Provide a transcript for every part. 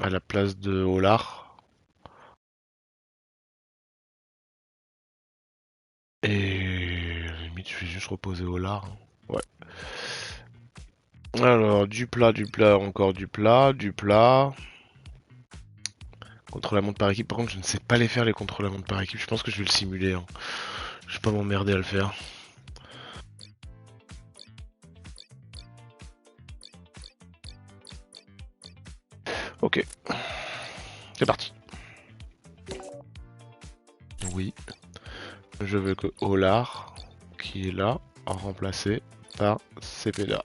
à la place de Olar. Et à la limite, je vais juste reposer Olar, hein. Ouais. Alors, du plat, encore du plat. Contre-la-montre par équipe, par contre, je ne sais pas les faire les contre-la-montre par équipe. Je pense que je vais le simuler, hein. Je vais pas m'emmerder à le faire. Ok, c'est parti. Oui, je veux que Olar, qui est là, remplacé par Cepeda.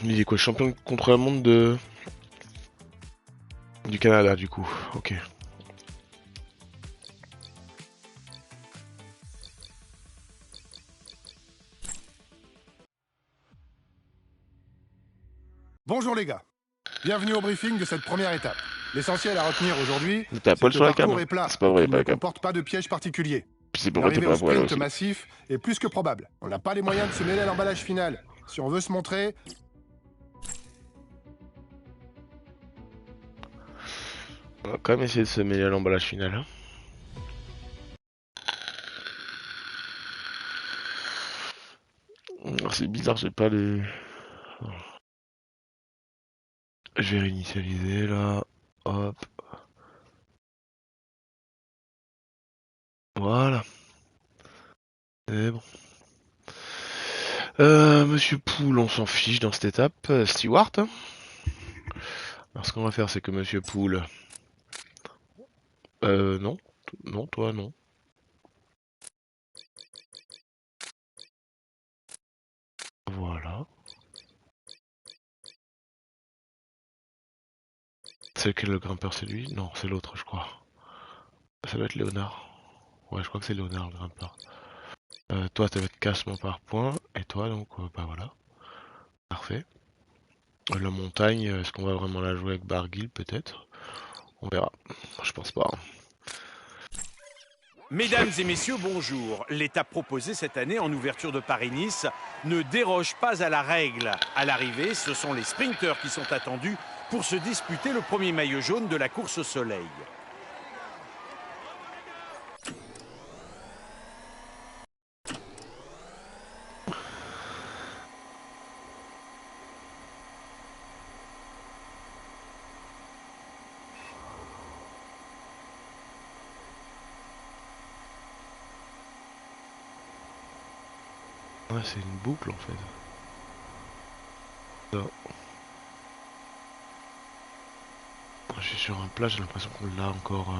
Il est quoi, champion contre-la-montre du Canada, du coup. Ok. Bonjour les gars, bienvenue au briefing de cette première étape. L'essentiel à retenir aujourd'hui, T'as c'est Paul que le sur la cam, parcours hein. est plat C'est pas et vrai, qu'il pas ne la cam. comporte pas de piège particulier. Puis c'est pourquoi t'es L'arrivée pas au à poil sprint aussi. massif est plus que probable. On n'a pas les moyens de se mêler à l'emballage final. Si on veut se montrer, On va quand même essayer de se mêler à l'emballage final, hein. C'est bizarre, j'ai pas les... Je vais réinitialiser là. Hop. Voilà. C'est bon. Monsieur Poole, on s'en fiche dans cette étape. Stewart, hein. Alors ce qu'on va faire, c'est que Monsieur Poole... non. Non, toi, non. Voilà. C'est lequel le grimpeur, c'est lui? Non, c'est l'autre, je crois. Ça doit être Léonard. Ouais, je crois que c'est Léonard, le grimpeur. Toi, ça va être cassement par point. Et toi, donc, bah voilà. Parfait. La montagne, est-ce qu'on va vraiment la jouer avec Barguil, peut-être? On verra. Je pense pas, hein. Mesdames et messieurs, bonjour. L'étape proposée cette année en ouverture de Paris-Nice ne déroge pas à la règle. À l'arrivée, ce sont les sprinteurs qui sont attendus pour se disputer le premier maillot jaune de la course au soleil. Ouais, c'est une boucle en fait. Non. Je suis sur un plat, j'ai l'impression qu'on l'a encore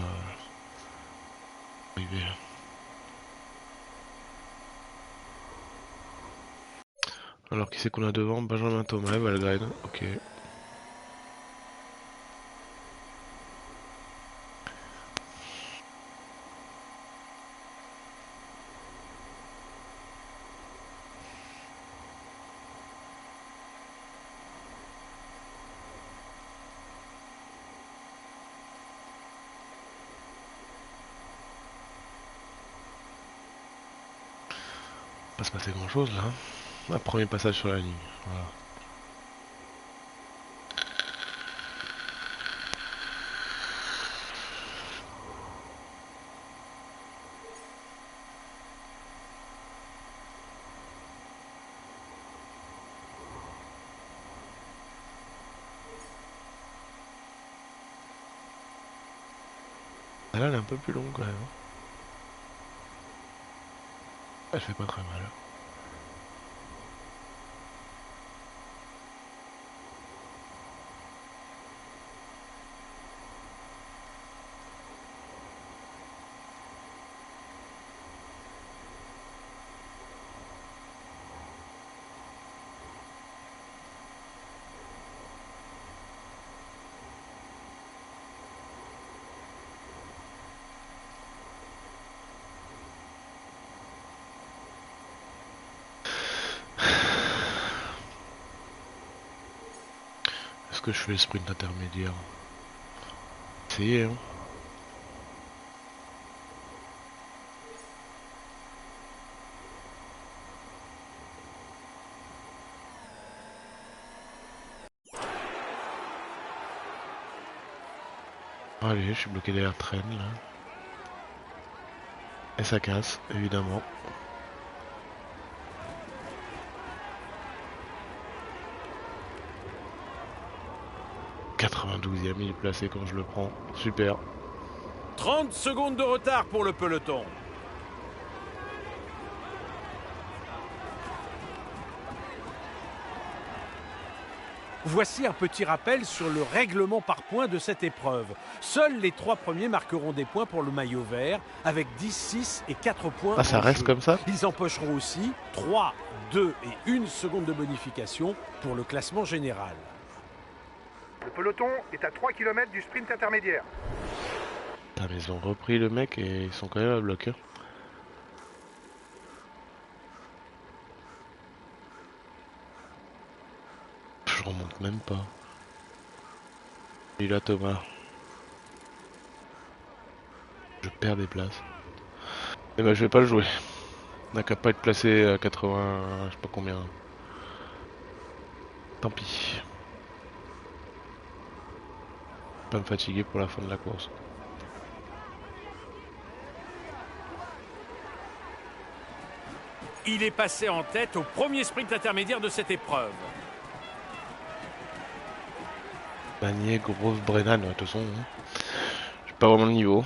arrivé. Alors qui c'est qu'on a devant? Benjamin Thomas, Valgren, ok. Pas se passer grand chose là, hein. Un premier passage sur la ligne. Voilà. Ah, là, elle est un peu plus longue quand même, hein. Elle fait pas très mal. Est-ce que je fais le sprint intermédiaire? Essayez, hein. Allez, je suis bloqué derrière train là. Et ça casse, évidemment. « 92e, il est placé quand je le prends. Super. 30 secondes de retard pour le peloton. Voici un petit rappel sur le règlement par points de cette épreuve. Seuls les 3 premiers marqueront des points pour le maillot vert, avec 10, 6 et 4 points Ah, ça en reste jeu. comme ça? Ils empocheront aussi 3, 2 et 1 seconde de bonification pour le classement général. Le peloton est à 3 km du sprint intermédiaire. Putain, mais ils ont repris le mec et ils sont quand même à bloc. Hein. Je remonte même pas. Et là, Thomas. Je perds des places. Et ben, je vais pas le jouer. On n'a qu'à pas être placé à 80, je sais pas combien. Tant pis. Pas me fatiguer pour la fin de la course. Il est passé en tête au premier sprint intermédiaire de cette épreuve. Bagné, grosse Brennan, de toute façon. Hein. J'ai pas vraiment le niveau.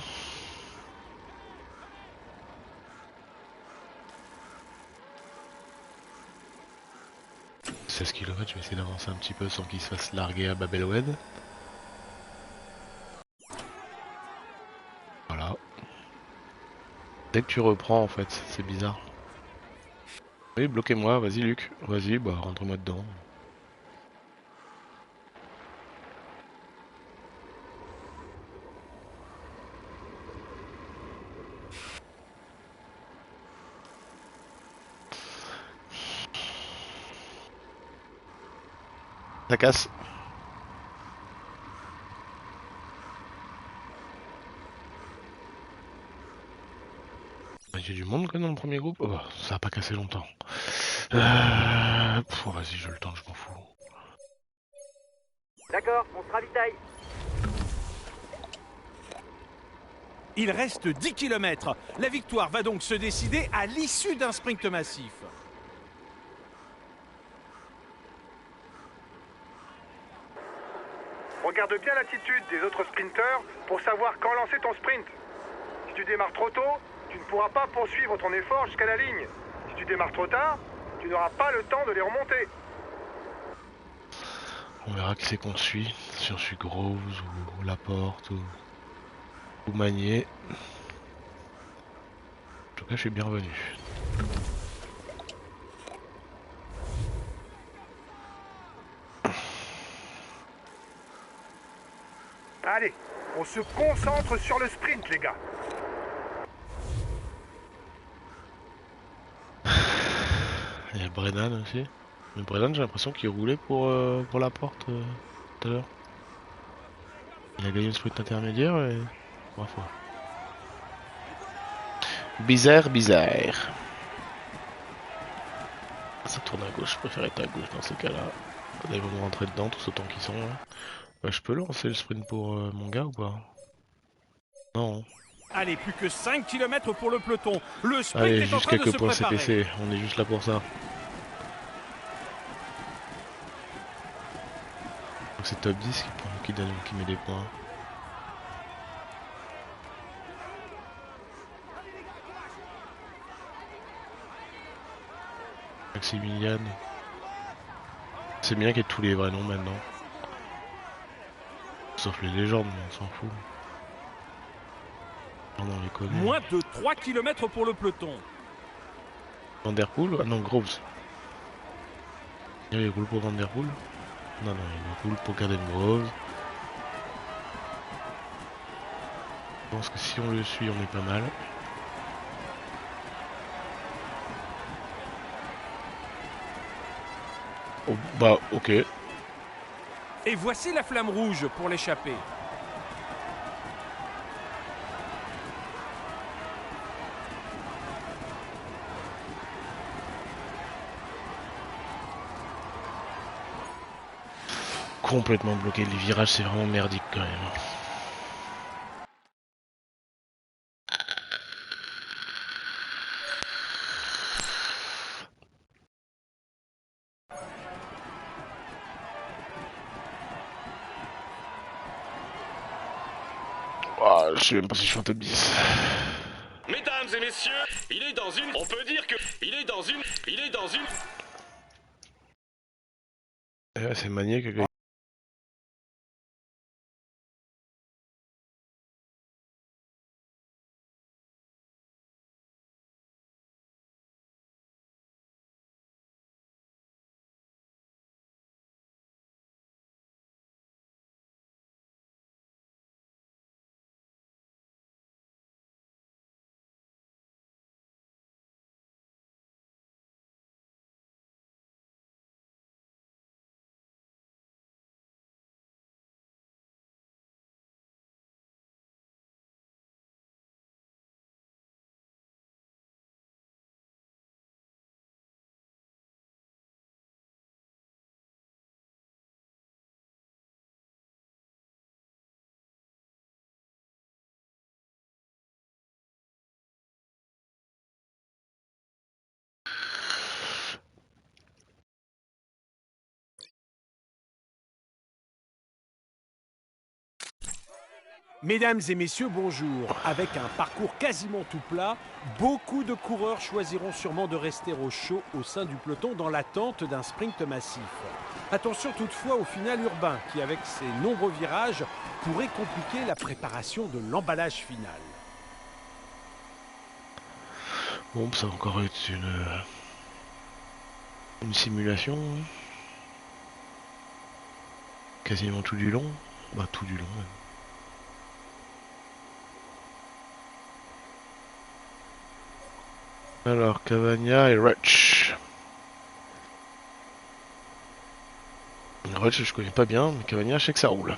« 16 km, je vais essayer d'avancer un petit peu sans qu'il se fasse larguer à Babelwed. Voilà. Dès que tu reprends en fait, c'est bizarre. Oui, bloquez-moi, vas-y Luc. Vas-y, bah rentre-moi dedans. Ça casse. Il y a du monde quand même dans le premier groupe. Oh, ça va pas casser longtemps. Vas-y, je le tente, je m'en fous. D'accord, on se ravitaille. Il reste 10 km. La victoire va donc se décider à l'issue d'un sprint massif. Regarde bien l'attitude des autres sprinteurs pour savoir quand lancer ton sprint. Si tu démarres trop tôt, tu ne pourras pas poursuivre ton effort jusqu'à la ligne. Si tu démarres trop tard, tu n'auras pas le temps de les remonter. On verra qui c'est qu'on suit. Si on suit Groves ou Laporte ou Magnier. En tout cas, je suis bienvenu. Allez, on se concentre sur le sprint, les gars. Il y a Brennan aussi. Mais Brennan, j'ai l'impression qu'il roulait pour Laporte tout à l'heure. Il a gagné le sprint intermédiaire et... Bref. Bizarre, bizarre. Ça tourne à gauche, je préfère être à gauche dans ces cas-là. Ils vont me rentrer dedans, tous autant qu'ils sont là. Bah, je peux lancer le sprint pour mon gars ou pas? Non. Allez, plus que 5 km pour le peloton. Le sprint Allez, est en juste train de quelques se points préparer. CPC, on est juste là pour ça. Donc c'est top 10 qui met des points. Maximilian. C'est bien qu'il y ait tous les vrais noms maintenant. Sauf les légendes, mais on s'en fout. On les connaît. Moins de 3 km pour le peloton. Van Der Poel? Ah non, Groves. Il roule pour Van Der Poel? Non, il roule pour Caden Groves. Je pense que si on le suit, on est pas mal. Oh, bah, ok. Et voici la flamme rouge pour l'échappée. Complètement bloqué. Les virages, c'est vraiment merdique quand même. je sais même pas si je suis en top 10. Mesdames et messieurs, il est dans une... On peut dire que... Il est dans une... Et là, c'est Manier qui a gagné. Mesdames et messieurs, bonjour. Avec un parcours quasiment tout plat, beaucoup de coureurs choisiront sûrement de rester au chaud au sein du peloton dans l'attente d'un sprint massif. Attention toutefois au final urbain qui, avec ses nombreux virages, pourrait compliquer la préparation de l'emballage final. Bon, ça va encore être une simulation. Quasiment tout du long. Bah, tout du long, même. Alors, Cavagna et Rutsch. Rutsch, je connais pas bien, mais Cavagna, je sais que ça roule.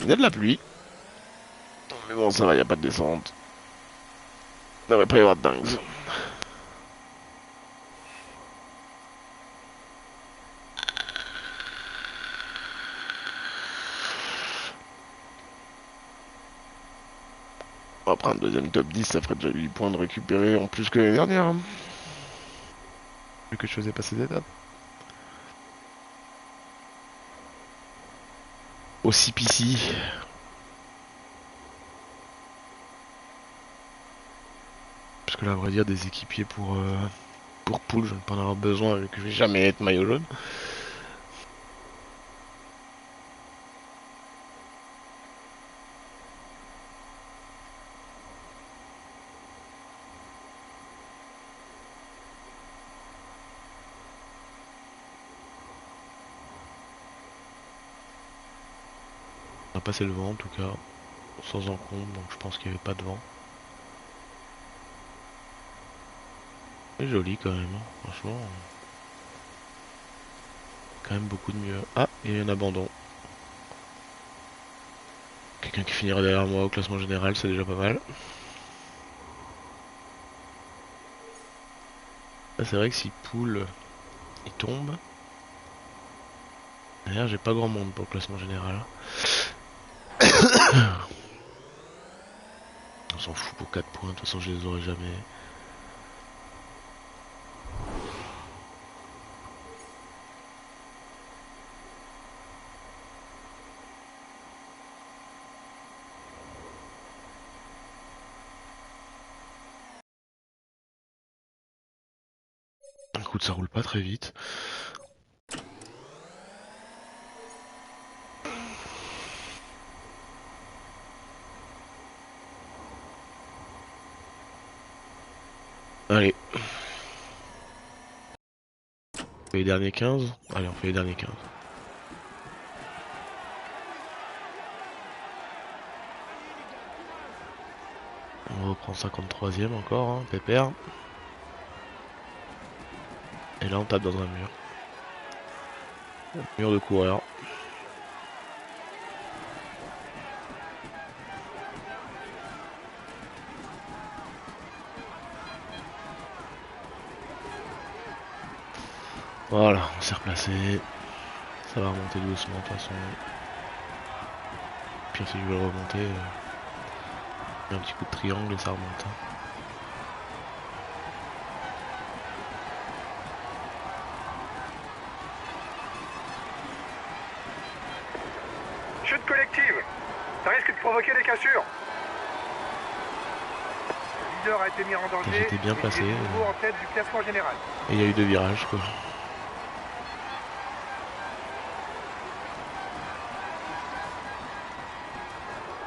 Il y a de la pluie. Mais bon, ça va, il n'y a pas de descente. Il devrait pas y avoir de dingues. Après un deuxième top 10, ça ferait déjà 8 points de récupérer en plus que l'année dernière. Hein. Vu que je faisais pas ces étapes. Au CPC. Parce que là, à vrai dire, des équipiers pour poule, je ne peux en avoir besoin vu que je vais jamais être maillot jaune. On a passé le vent en tout cas, sans encombre, donc je pense qu'il n'y avait pas de vent. C'est joli quand même, hein. Franchement. Quand même beaucoup de mieux. Ah, il y a un abandon. Quelqu'un qui finira derrière moi au classement général, c'est déjà pas mal. Là, c'est vrai que si Poule il tombe. D'ailleurs, j'ai pas grand monde pour le classement général. On s'en fout pour 4 points, de toute façon je les aurai jamais. Écoute, ça roule pas très vite. Allez. On fait les derniers 15. Allez, on fait les derniers 15. On reprend 53ème encore, hein, pépère. Et là on tape dans un mur. Mur de coureur. Voilà, on s'est replacé. Ça va remonter doucement de toute façon. Pire si je veux remonter. Un petit coup de triangle et ça remonte. chute collective. Ça risque de provoquer des cassures. Le leader a été mis en danger. J'étais bien et placé. il est de nouveau en tête du classement général. Et il y a eu 2 virages, quoi.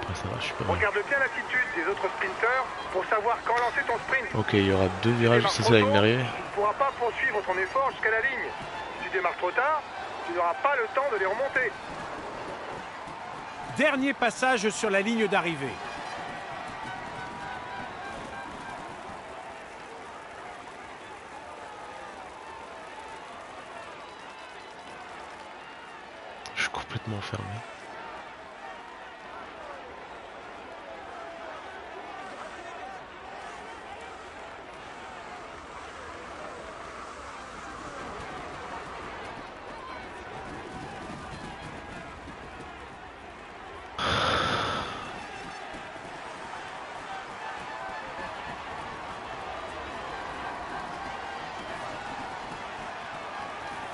Après ça va, je suis pas mal. Regarde bien l'attitude des autres sprinteurs pour savoir quand lancer ton sprint. Ok, il y aura 2 virages, Démarre c'est trop ça avec tôt, Merrier. tu ne pourras pas poursuivre ton effort jusqu'à la ligne. Si tu démarres trop tard, tu n'auras pas le temps de les remonter. Dernier passage sur la ligne d'arrivée. Je suis complètement fermé.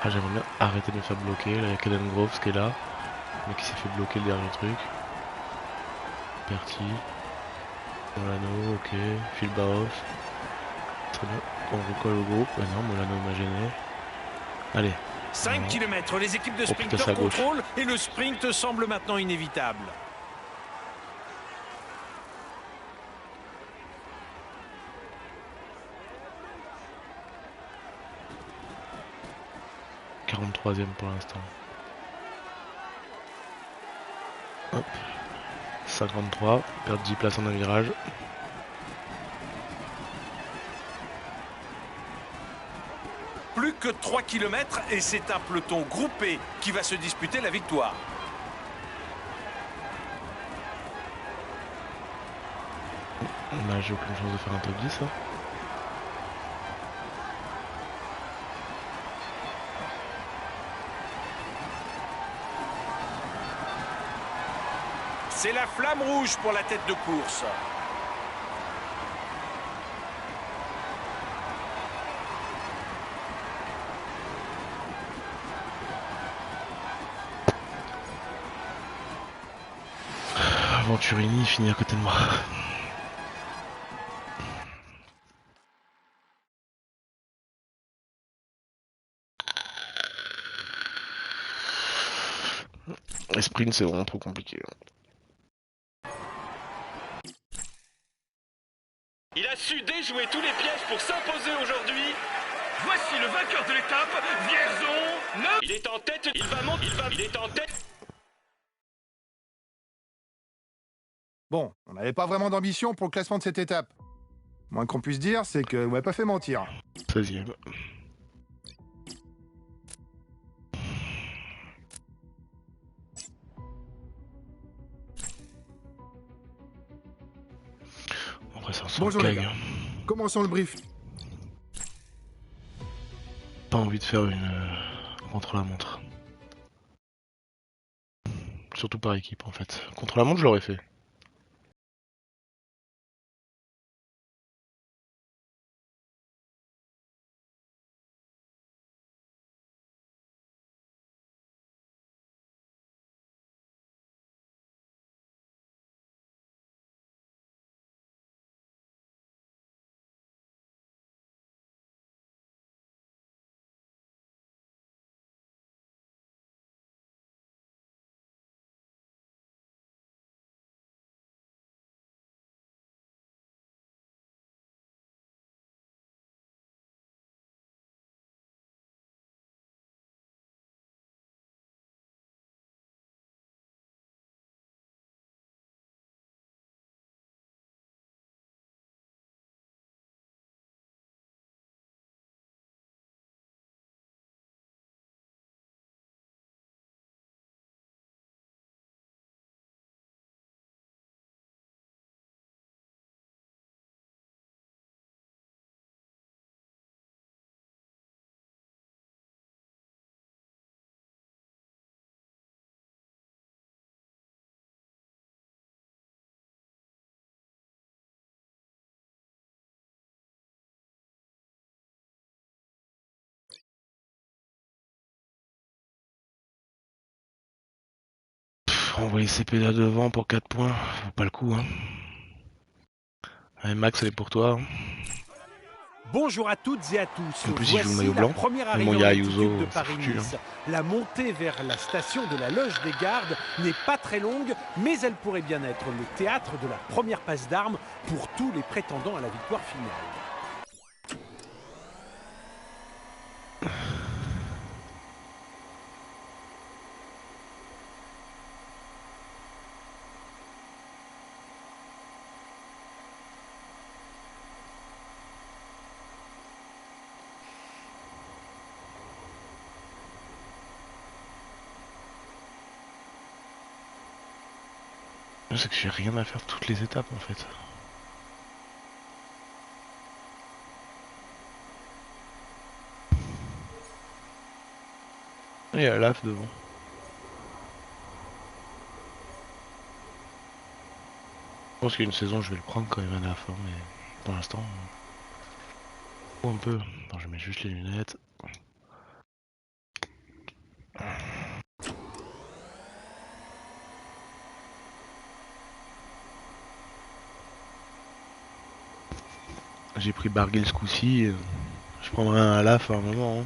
Ah, j'aimerais bien arrêter de me faire bloquer. Là, il y a Caden Groves qui est là. Mais qui s'est fait bloquer le dernier truc. Perty. Molano, ok. Phil Baoff. Très bien. On recolle au groupe. Ah non, Molano m'a gêné. Allez. 5 Non. km, les équipes de Oh putain, c'est sprinteurs à gauche. contrôlent et le sprint semble maintenant inévitable. « 43e pour l'instant. Hop. 53. Perdre 10 places en un virage. Plus que 3 km et c'est un peloton groupé qui va se disputer la victoire. Là, j'ai aucune chance de faire un top 10. Hein. C'est la flamme rouge pour la tête de course. Venturini finit à côté de moi. Les sprints, c'est vraiment trop compliqué. Il a su déjouer tous les pièges pour s'imposer aujourd'hui. Voici le vainqueur de l'étape, Vierzon 9. Il est en tête, il va monter, il est en tête. Bon, on n'avait pas vraiment d'ambition pour le classement de cette étape. Moins qu'on puisse dire, c'est que vous m'avez pas fait mentir. 16e. Après ça, on s'en Bonjour les cague. gars. Commençons le brief. Pas envie de faire une contre-la-montre. Surtout par équipe en fait. Contre-la-montre, je l'aurais fait. Envoyer CP là devant pour 4 points, vaut pas le coup hein. Allez Max, elle est pour toi. Bonjour à toutes et à tous. En plus il joue le maillot Voici la blanc. première Mais bon, arrivée il y en a altitude Ayuso, de c'est foutu, Paris-Nice. La montée vers la station de la Loge des Gardes n'est pas très longue, mais elle pourrait bien être le théâtre de la première passe d'armes pour tous les prétendants à la victoire finale. C'est que j'ai rien à faire toutes les étapes en fait. Il y a l'AF devant. Je pense qu'une saison je vais le prendre quand même un AF, hein, mais pour l'instant... un peu. Attends, je mets juste les lunettes. J'ai pris Barguil ce coup-ci. Je prendrai un LAF à un moment. Hein.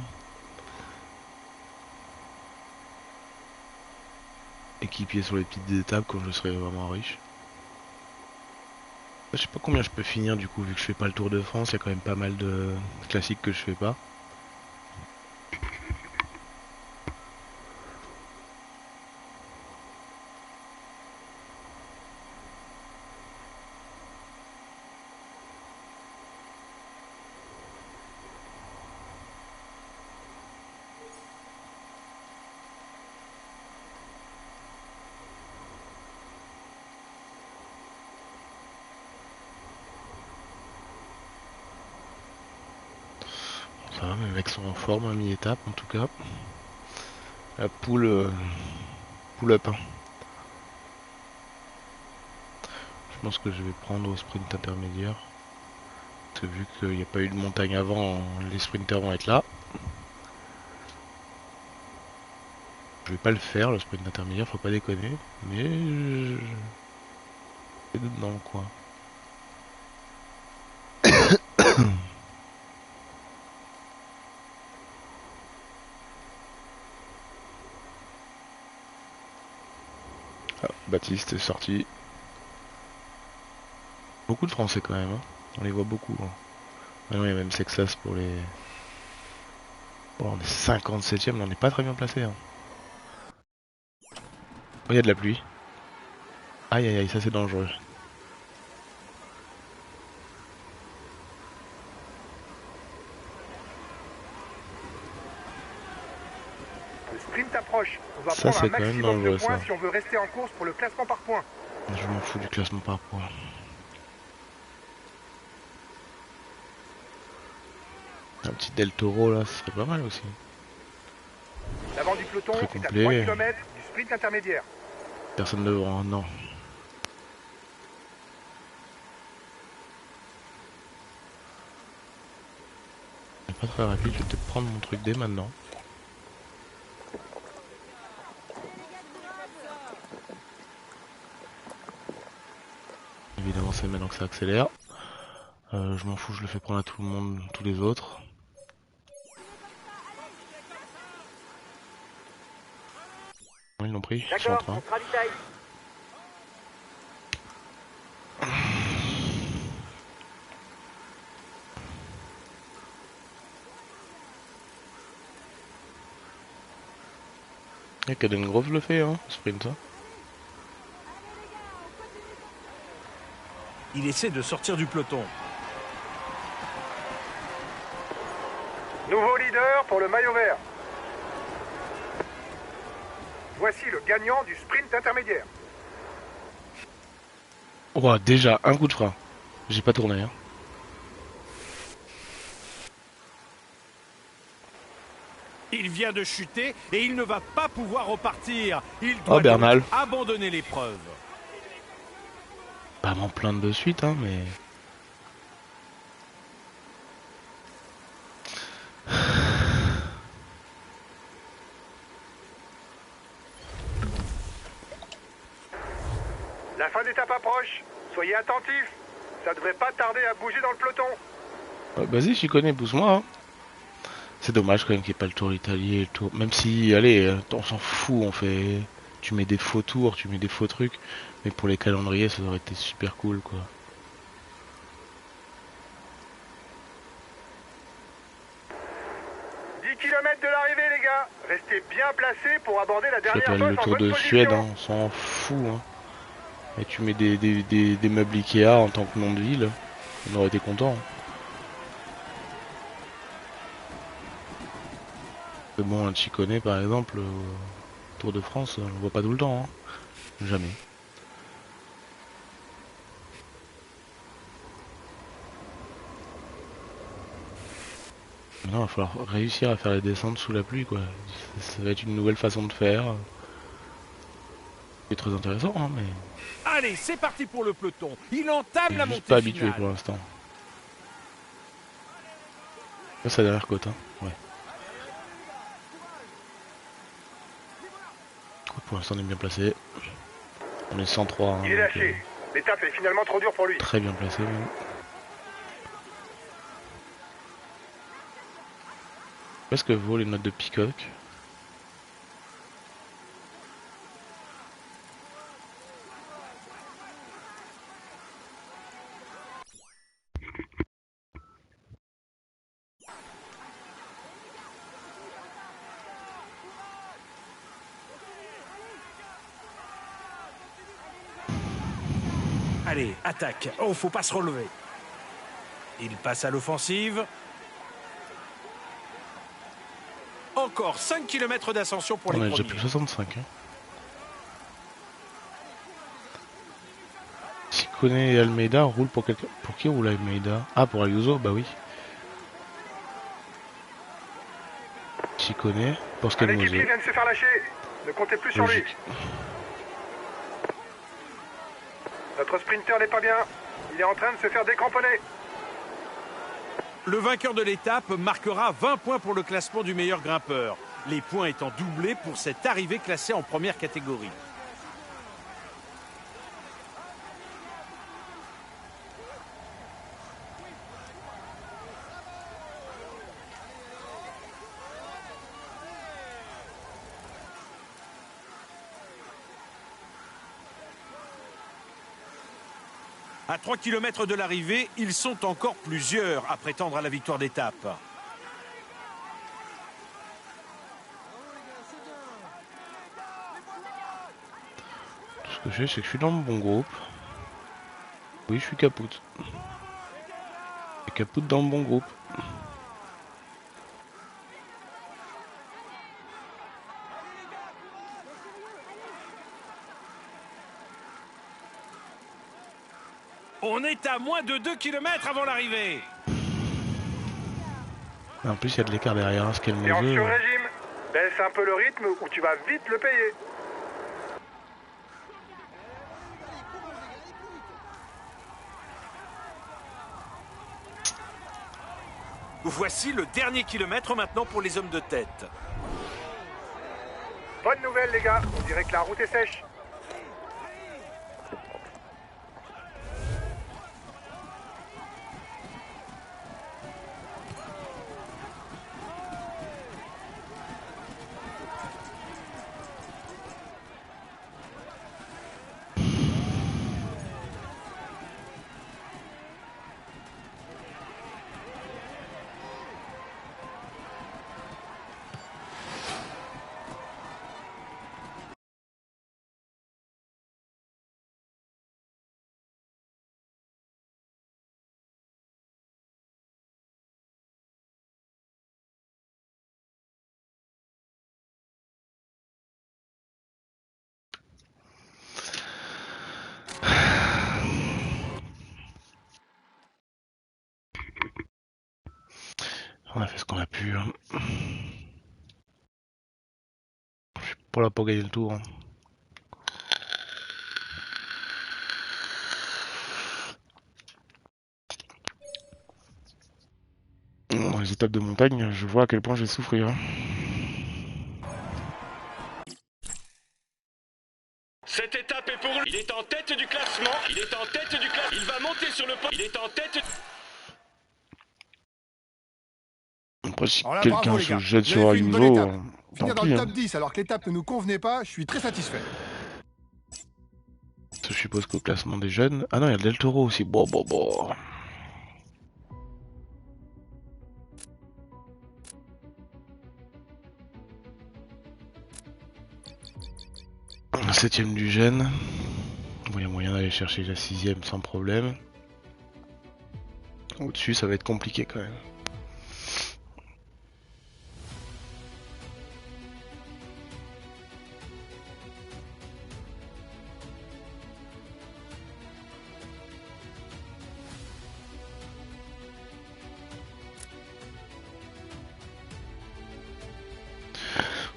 Équipier sur les petites étapes quand je serai vraiment riche. Je sais pas combien je peux finir du coup, vu que je fais pas le Tour de France, il y a quand même pas mal de classiques que je fais pas. Ça va, mes mecs sont en forme à mi-étape en tout cas. La poule pull-up. Hein. Je pense que je vais prendre au sprint intermédiaire. Parce que vu qu'il n'y a pas eu de montagne avant, les sprinters vont être là. Je vais pas le faire, le sprint intermédiaire, faut pas déconner. Mais je vais dans le coin. Ah, Baptiste est sorti. Beaucoup de Français quand même, hein. On les voit beaucoup. Hein. Ah non, il y a même Sexas pour les... Bon, on est 57ème, mais on n'est pas très bien placé. Hein. Oh, il y a de la pluie. Aïe aïe aïe, ça c'est dangereux. Le sprint approche. On va Ça prendre un c'est quand même maximum de dangereux points ça. si on veut rester en course pour le classement par points. Je m'en fous du classement par points. Un petit Del Toro là, ce serait pas mal aussi. L'avant du peloton Très est à complet. 3 km du sprint intermédiaire. Personne devant, non. C'est pas très rapide, je vais peut-être prendre mon truc dès maintenant. Évidemment c'est maintenant que ça accélère. Je m'en fous, je le fais prendre à tout le monde, tous les autres. Ils l'ont pris, ils sont en train. Et Cadengrove le fait, hein, sprint ça. Il essaie de sortir du peloton. Nouveau leader pour le maillot vert. Voici le gagnant du sprint intermédiaire. Oh, déjà, un coup de frein. J'ai pas tourné, hein. Il vient de chuter et il ne va pas pouvoir repartir. Il doit Oh, Bernal. donc abandonner l'épreuve. Pas m'en plaindre de suite, hein, mais... La fin d'étape approche. Soyez attentifs. Ça devrait pas tarder à bouger dans le peloton. Vas-y, j'y connais, pousse-moi. Hein. C'est dommage quand même qu'il n'y ait pas le tour Italie et le tour. Même si, allez, on s'en fout, on fait. Tu mets des faux tours, tu mets des faux trucs. Mais pour les calendriers, ça aurait été super cool, quoi. Kilomètres de l'arrivée, les gars. Restez bien placés pour aborder la Ça dernière s'appelle bosse le en tour bonne de position. Suède, hein. On s'en fout, hein. Et tu mets des meubles Ikea en tant que nom de ville. On aurait été content. Hein. Mais bon, un Chicone par exemple, Tour de France, on le voit pas tout le temps. Hein. Jamais. Maintenant, il va falloir réussir à faire les descentes sous la pluie, quoi. Ça va être une nouvelle façon de faire. C'est très intéressant, hein, mais... Allez, c'est parti pour le peloton. Il entame la juste montée pas habitué finale. pour l'instant. Là, c'est la dernière côte, hein. Ouais. Pour l'instant, on est bien placé. On est 103. Hein, Il est lâché. L'étape est finalement trop dure pour lui. Très bien placé, même. Qu'est-ce que vaut les notes de Peacock? Allez, attaque. Oh, faut pas se relever. Il passe à l'offensive. Encore 5 km d'ascension pour les On a déjà premiers. plus de 65. Hein. Ciccone et Almeida roulent pour quelqu'un. Pour qui roule Almeida? Ah, pour Ayuso, bah oui. Ciccone, pour Un équipier Scalmoso. vient de se faire lâcher. Ne comptez plus sur lui. Logique. Notre sprinter n'est pas bien. Il est en train de se faire décramponner. Le vainqueur de l'étape marquera 20 points pour le classement du meilleur grimpeur. Les points étant doublés pour cette arrivée classée en première catégorie. À 3 km de l'arrivée, ils sont encore plusieurs à prétendre à la victoire d'étape. Tout ce que je sais, c'est que je suis dans le bon groupe. Oui, je suis Caput. Et Caput dans le bon groupe. On est à moins de 2 km avant l'arrivée. En plus, il y a de l'écart derrière, hein, T'es en Scalmoso. sur-régime. Baisse un peu le rythme ou tu vas vite le payer. Voici le dernier kilomètre maintenant pour les hommes de tête. Bonne nouvelle, les gars. On dirait que la route est sèche. On a fait ce qu'on a pu. Hein. Je suis pas là pour gagner le tour. Hein. Dans les étapes de montagne, je vois à quel point je vais souffrir. Hein. Cette étape est pour lui. Il est en tête du classement. Il est en tête du classement. Il va monter sur le podium. Il est en tête. Après, si Alors là, bravo quelqu'un les se gars. jette Vous sur avez fait une bonne Ayuso, étape. tant Finir dans pis. le Hein. top 10 alors que l'étape ne nous convenait pas, je suis très satisfait. Je suppose qu'au classement des jeunes... Ah non, il y a le Del Toro aussi. Bon. Septième du jeune. Bon, il y a moyen d'aller chercher la 6ème sans problème. Au-dessus, ça va être compliqué quand même.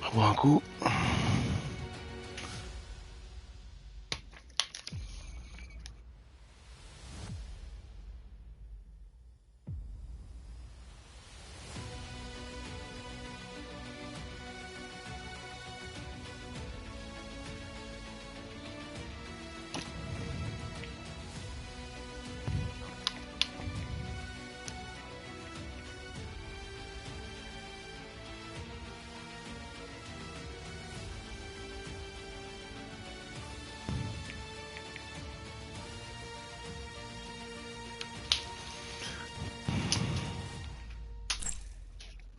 On va boire un coup.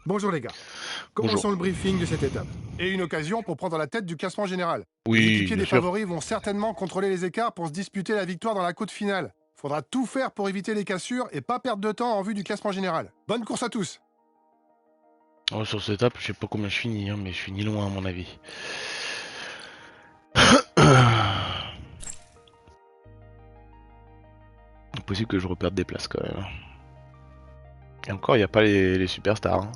Bonjour les gars. Bonjour. Commençons le briefing de cette étape. Et une occasion pour prendre la tête du classement général. Oui, les équipiers bien des sûr. favoris vont certainement contrôler les écarts pour se disputer la victoire dans la côte finale. Faudra tout faire pour éviter les cassures et pas perdre de temps en vue du classement général. Bonne course à tous. Oh, sur cette étape, je sais pas combien je finis, hein, mais je finis loin à mon avis. C'est possible que je reperde des places quand même. Et encore, il n'y a pas les superstars. Hein.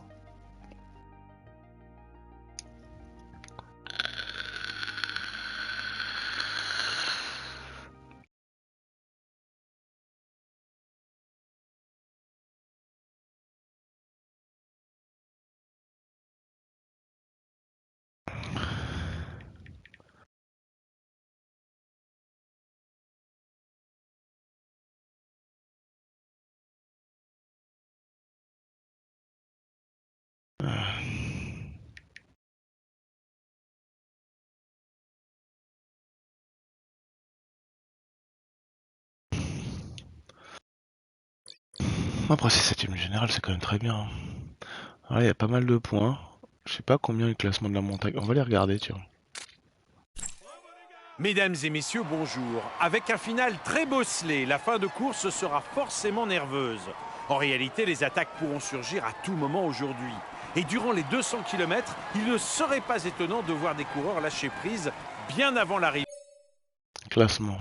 Après, c'est 7ème général, c'est quand même très bien. Hein. Ah, il y a pas mal de points. Je sais pas combien est le classement de la montagne. On va les regarder, tiens. Mesdames et messieurs, bonjour. Avec un final très bosselé, la fin de course sera forcément nerveuse. En réalité, les attaques pourront surgir à tout moment aujourd'hui. Et durant les 200 km, il ne serait pas étonnant de voir des coureurs lâcher prise bien avant l'arrivée. Classement.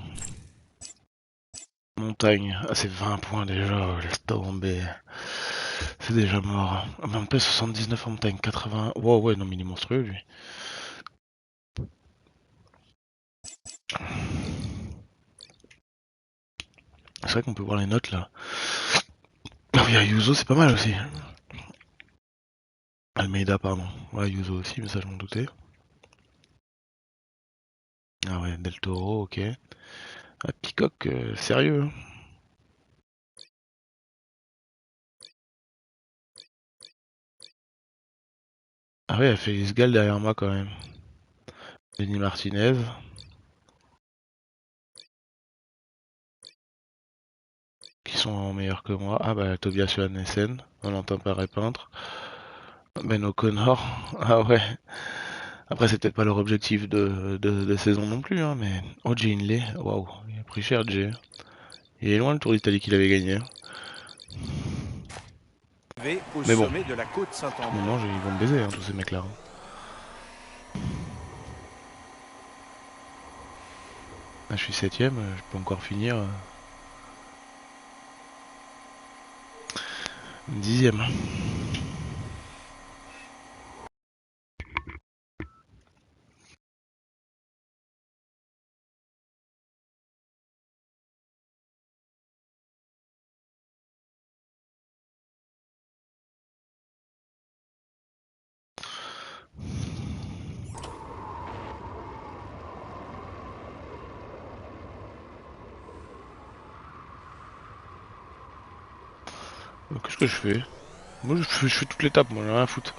Montagne. Ah, c'est 20 points déjà. Laisse tomber. C'est déjà mort. Ah, mais en plus, 79 en montagne. 80. Wow, ouais, non, mais il est monstrueux, lui. C'est vrai qu'on peut voir les notes là. Ah oui, Ayuso, c'est pas mal aussi. Almeida, pardon. Ouais, Ayuso aussi, mais ça, je m'en doutais. Ah ouais, Del Toro, ok. Ah, Peacock, sérieux. Hein. Ah ouais, elle fait Félix Gall derrière moi quand même. Denis Martinez. Qui sont meilleurs que moi. Ah bah Tobias Johannessen, Valentin Paré-Peintre. Ben O'Connor. Ah ouais. Après c'est peut-être pas leur objectif de saison non plus, hein, mais... Oh, Jay Hindley, waouh, il a pris cher Jay. Il est loin le Tour d'Italie qu'il avait gagné. Au Mais bon, sommet de la côte Saint-André. non, ils vont me baiser, hein, tous ces mecs-là. Ah, je suis 7ème, je peux encore finir 10ème. Qu'est-ce que je fais? Moi je fais toute l'étape, moi j'ai rien à foutre.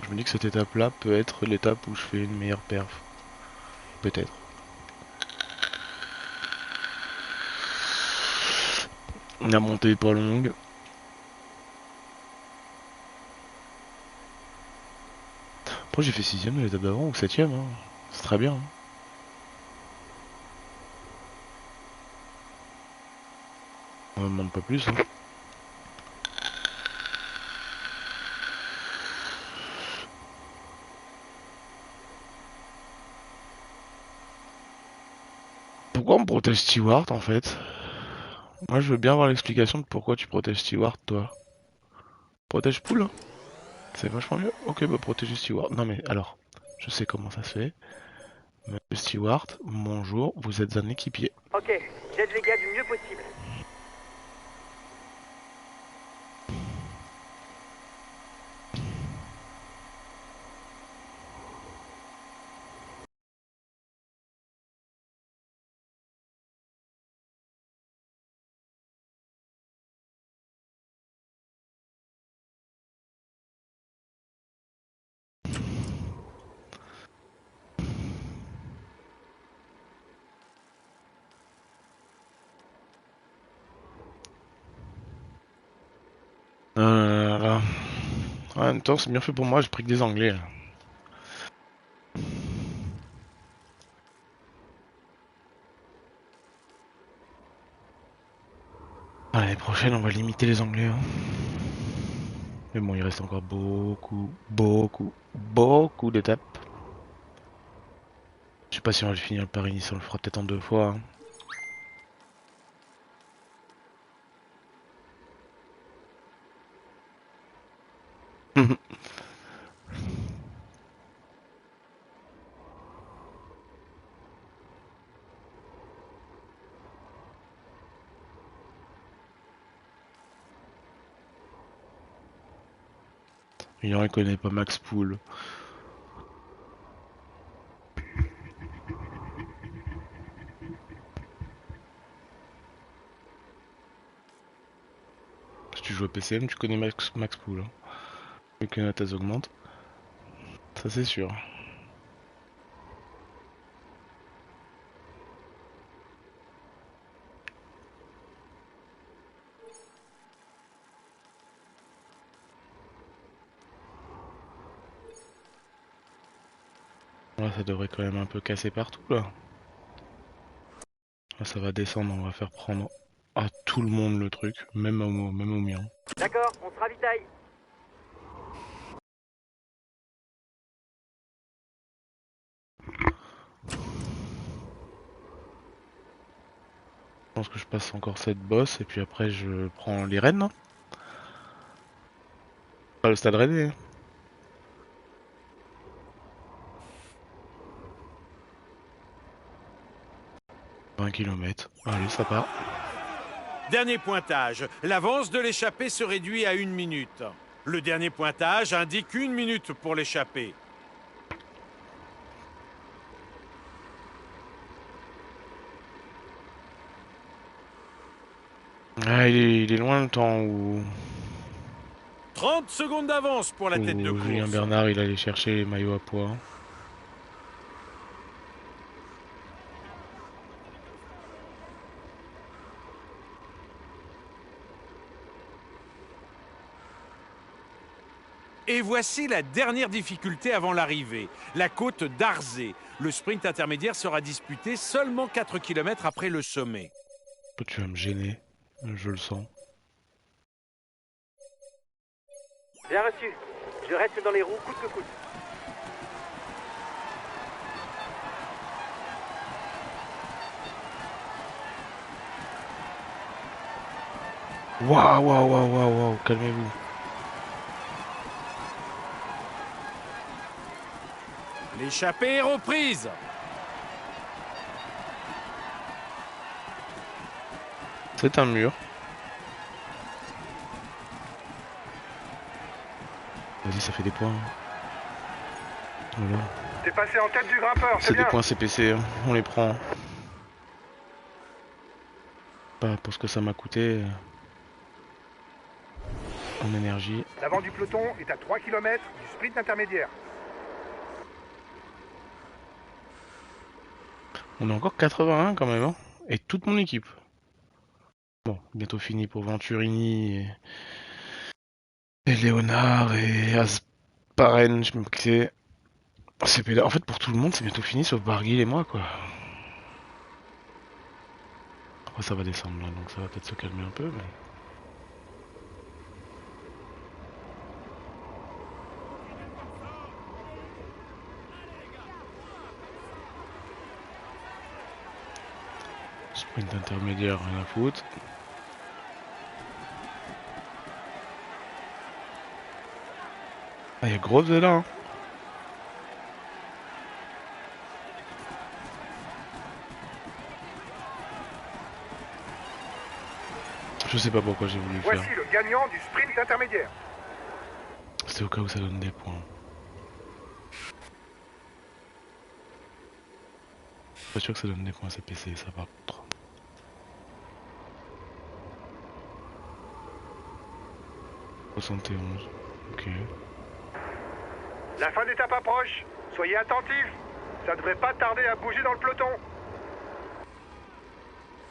Je me dis que cette étape là peut être l'étape où je fais une meilleure perf. Peut-être. La montée est pas longue. Après j'ai fait 6ème de l'étape d'avant ou 7ème, hein. C'est très bien. Hein. On me demande pas plus. Hein. Pourquoi on protège Stewart en fait? Moi je veux bien avoir l'explication de pourquoi tu protèges Stewart toi. Protège Poule? C'est vachement mieux. Ok bah protéger Stewart. Non mais alors, je sais comment ça se fait. Monsieur Stewart, bonjour, vous êtes un équipier. Ok, j'aide les gars du mieux possible. Là. En même temps, c'est bien fait pour moi, j'ai pris que des anglais. Là. L'année prochaine, on va limiter les anglais. Hein. Mais bon, il reste encore beaucoup d'étapes. Je sais pas si on va le finir le Paris-Nice, on le fera peut-être en 2 fois. Hein. Il connaît pas Max Pool. Si tu joues à PCM, tu connais Max Pool. Hein. Vu que notes augmentent. Ça c'est sûr. Là, ça devrait quand même un peu casser partout là. Là, ça va descendre, on va faire prendre à tout le monde le truc, même au mien. D'accord, on se ravitaille. Je pense que je passe encore cette bosse et puis après je prends les rennes. Pas le stade rennais. Hein. 20 km. Allez, ça part. Dernier pointage. L'avance de l'échappée se réduit à 1 minute. Le dernier pointage indique 1 minute pour l'échappée. Ah, il est loin le temps où 30 secondes d'avance pour la tête de course. Julien Bernard il allait chercher les maillots à poids. Et voici la dernière difficulté avant l'arrivée, la côte d'Arzé. Le sprint intermédiaire sera disputé seulement 4 km après le sommet. Tu vas me gêner, je le sens. Bien reçu. Je reste dans les roues coûte que coûte. Waouh, calmez-vous. L'échappée est reprise. C'est un mur. Vas-y, ça fait des points. Voilà. T'es passé en tête du grimpeur, c'est C'est des bien. points CPC, hein. On les prend. Pas pour ce que ça m'a coûté en énergie. L'avant du peloton est à 3 km du sprint intermédiaire. On est encore 81 quand même, hein. Et toute mon équipe. Bon, bientôt fini pour Venturini et Léonard et Asparen, je me sais. En fait, pour tout le monde, c'est bientôt fini, sauf Barguil et moi, quoi. Après, ça va descendre là, donc ça va peut-être se calmer un peu, mais... Sprint intermédiaire, rien à foutre. Ah, y'a Groves là, hein. Je sais pas pourquoi j'ai voulu le faire. Voici le gagnant du sprint intermédiaire. C'était au cas où ça donne des points. Pas sûr que ça donne des points CPC, ça par contre. « 71, ok. La fin d'étape approche. Soyez attentifs. Ça devrait pas tarder à bouger dans le peloton.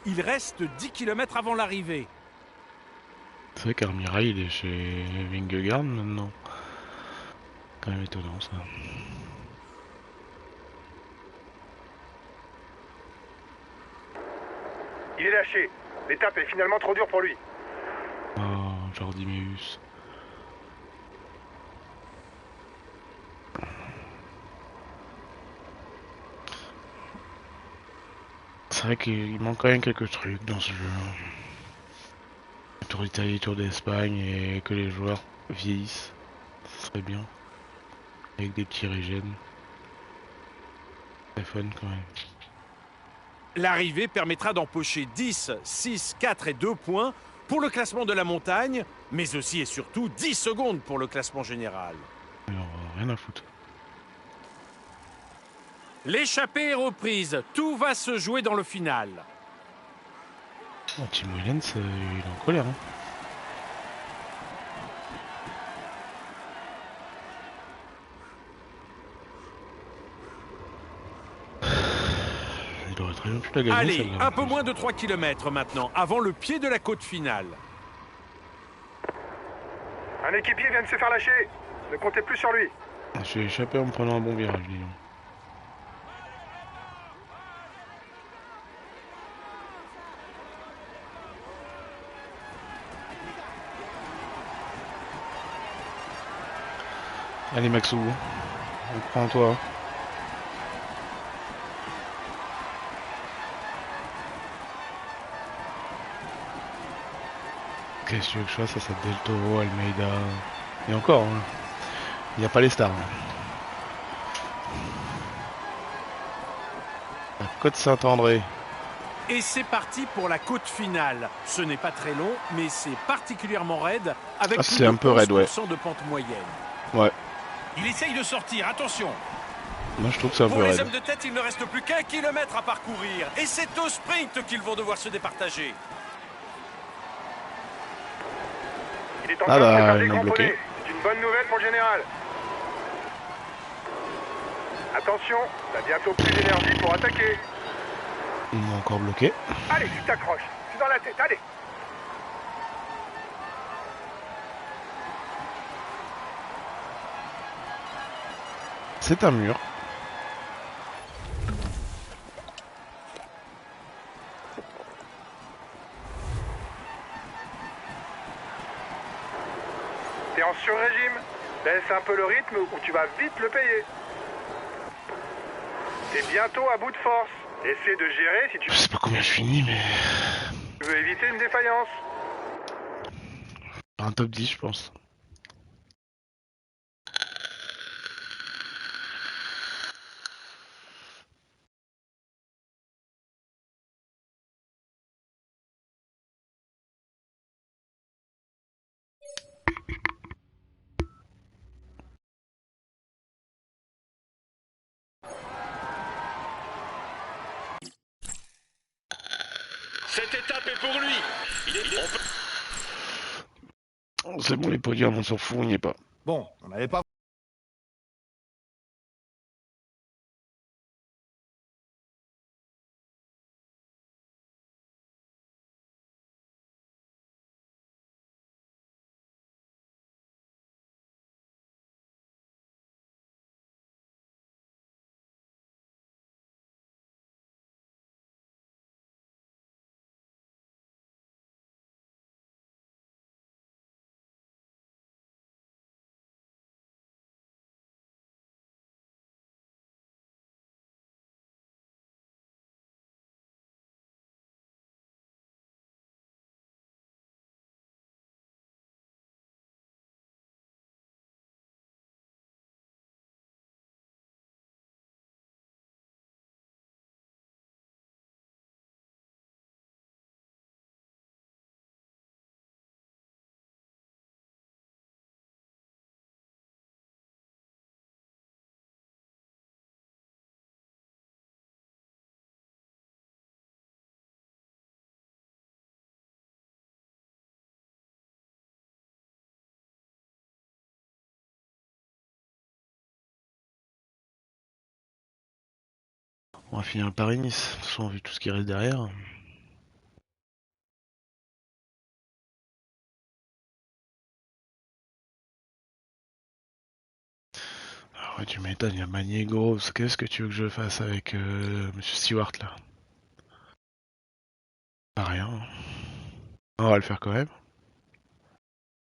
Il reste 10 km avant l'arrivée. C'est vrai qu'Armirail il est chez Vingegaard maintenant. Quand même étonnant ça. Il est lâché. L'étape est finalement trop dure pour lui. Oh, Jordimeus. C'est vrai qu'il manque quand même quelques trucs dans ce jeu. Le Tour d'Italie, Tour d'Espagne et que les joueurs vieillissent. Ce serait bien. Avec des petits régènes. C'est fun quand même. L'arrivée permettra d'empocher 10, 6, 4 et 2 points pour le classement de la montagne, mais aussi et surtout 10 secondes pour le classement général. Alors, rien à foutre. L'échappée est reprise, tout va se jouer dans le final. Oh, Tim Wellens, il est en colère. Hein. Il aurait très bien pu la gagner. Allez, celle-là, un en peu plus. moins de 3 km maintenant, avant le pied de la côte finale. Un équipier vient de se faire lâcher. Ne comptez plus sur lui. Je suis échappé en me prenant un bon virage, dis donc. Allez Maxou, on prend toi. Qu'est-ce que tu veux que je fasse? Ça c'est Del Toro, Almeida. Et encore, hein. Il n'y a pas les stars. Hein. La Côte Saint-André. Et c'est parti pour la côte finale. Ce n'est pas très long, mais c'est particulièrement raide, avec Ah, plus c'est de un peu raide, ouais. 11% de pente moyenne. Ouais, Il essaye de sortir, attention. moi je trouve que c'est un Pour peu les raide. hommes de tête, il ne reste plus qu'un kilomètre à parcourir. Et c'est au sprint qu'ils vont devoir se départager. Il est en Ah train de se bah, faire ils l'ont décramponner. bloqué. C'est une bonne nouvelle pour le général. Attention, t'as bientôt plus d'énergie pour attaquer. Ils m'ont encore bloqué. Allez, tu t'accroches. C'est dans la tête, allez. C'est un mur. T'es en sur-régime. Baisse un peu le rythme ou tu vas vite le payer. T'es bientôt à bout de force. Essaie de gérer si tu Je sais pas combien je finis, mais... veux éviter une défaillance. Un top 10, je pense. Cette étape est pour lui. On peut... C'est bon, les podiums, on s'en fout, on n'y est pas. Bon, on n'avait pas... On va finir le Paris-Nice, de toute façon, vu tout ce qui reste derrière. Ah ouais, tu m'étonnes, il y a Magnier Groves. Qu'est-ce que tu veux que je fasse avec Monsieur Stewart là? Pas rien. On va le faire quand même.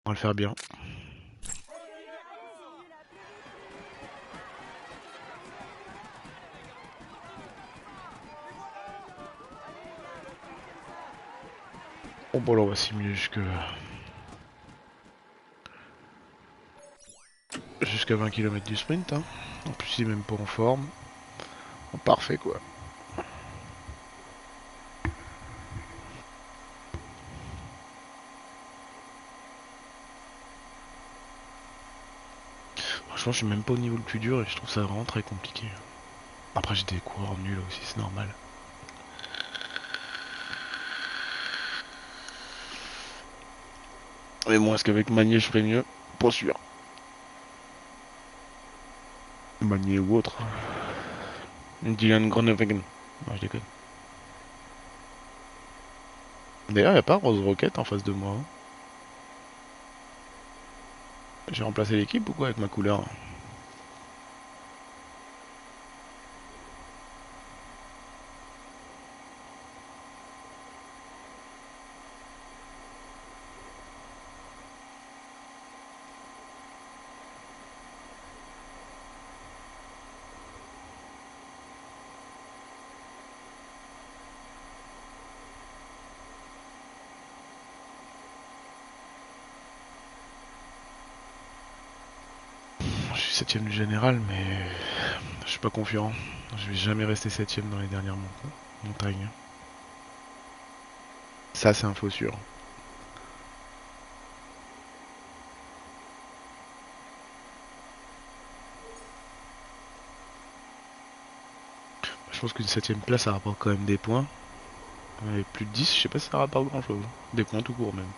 On va le faire bien. Bon, là, on va simuler jusqu'à 20 km du sprint. Hein. En plus, il est même pas en forme. Parfait, quoi. Franchement, je suis même pas au niveau le plus dur et je trouve ça vraiment très compliqué. Après, j'ai des coureurs nuls aussi, c'est normal. Mais bon, est-ce qu'avec Magnier, je ferais mieux? Pas sûr. Magnier ou autre. Dylan Groenewegen. Non, je déconne. D'ailleurs, y a pas Rose Rocket en face de moi. Hein. J'ai remplacé l'équipe ou quoi avec ma couleur? Je suis 7ème du général, mais je suis pas confiant. Je vais jamais rester 7ème dans les dernières montagnes. Ça, c'est un faux sûr. Je pense qu'une 7ème place, ça rapporte quand même des points. Et plus de 10, je sais pas si ça rapporte grand chose. Des points tout court même.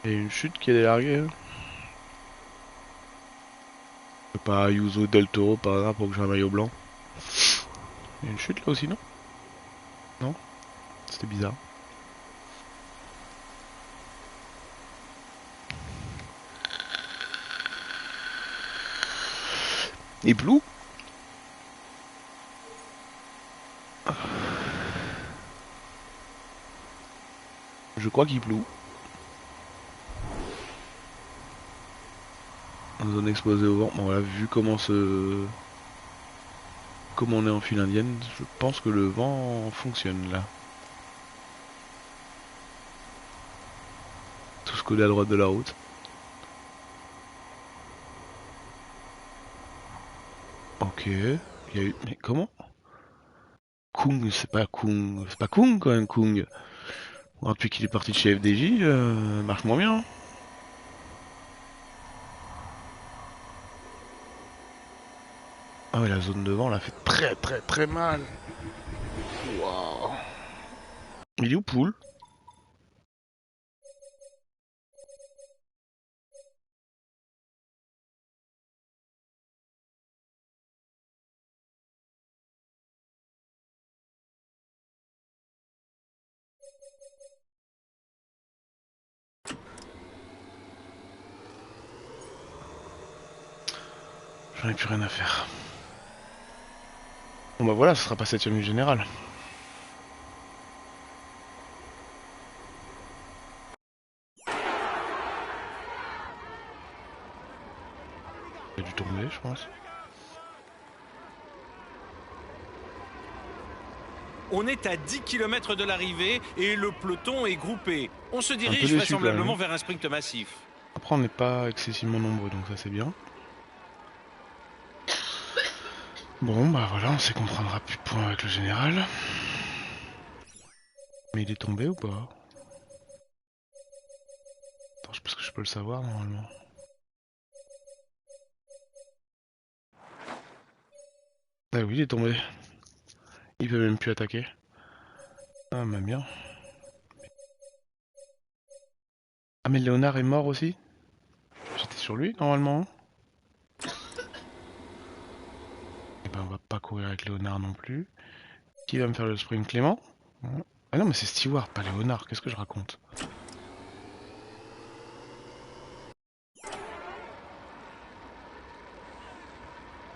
Il y a une chute qui est délarguée. Hein. Pas Ayuso Del Toro par hasard pour que j'ai un maillot blanc. Il y a une chute là aussi, non? Non? C'était bizarre. Et Blue? Je crois qu'il pleut. Zone exposée au vent. Bon là, vu comment comme on est en file indienne, je pense que le vent fonctionne là. Tous collés à droite de la route. Ok. Il y a eu... Mais comment? Kung, c'est pas Kung. C'est pas Kung quand même, Kung. Alors, depuis qu'il est parti de chez FDJ, marche moins bien. Ah ouais, la zone devant, l'a fait très mal. Waouh. Il est où, Poule? J'en ai plus rien à faire. Bon bah voilà, ce sera pas 7ème du général. Il a dû tomber, je pense. On est à 10 km de l'arrivée et le peloton est groupé. On se dirige déçu, vraisemblablement quand même. vers un sprint massif. Après, on n'est pas excessivement nombreux, donc ça c'est bien. Bon bah voilà, on sait qu'on prendra plus de points avec le général. Mais il est tombé ou pas? Attends, je pense que je peux le savoir normalement. Ah oui, il est tombé. Il peut même plus attaquer. Ah bah bien. Ah mais Léonard est mort aussi? J'étais sur lui normalement. Et ben on va pas courir avec Léonard non plus. Qui va me faire le sprint, Clément? Ah non mais c'est Stewart, pas Léonard, qu'est-ce que je raconte?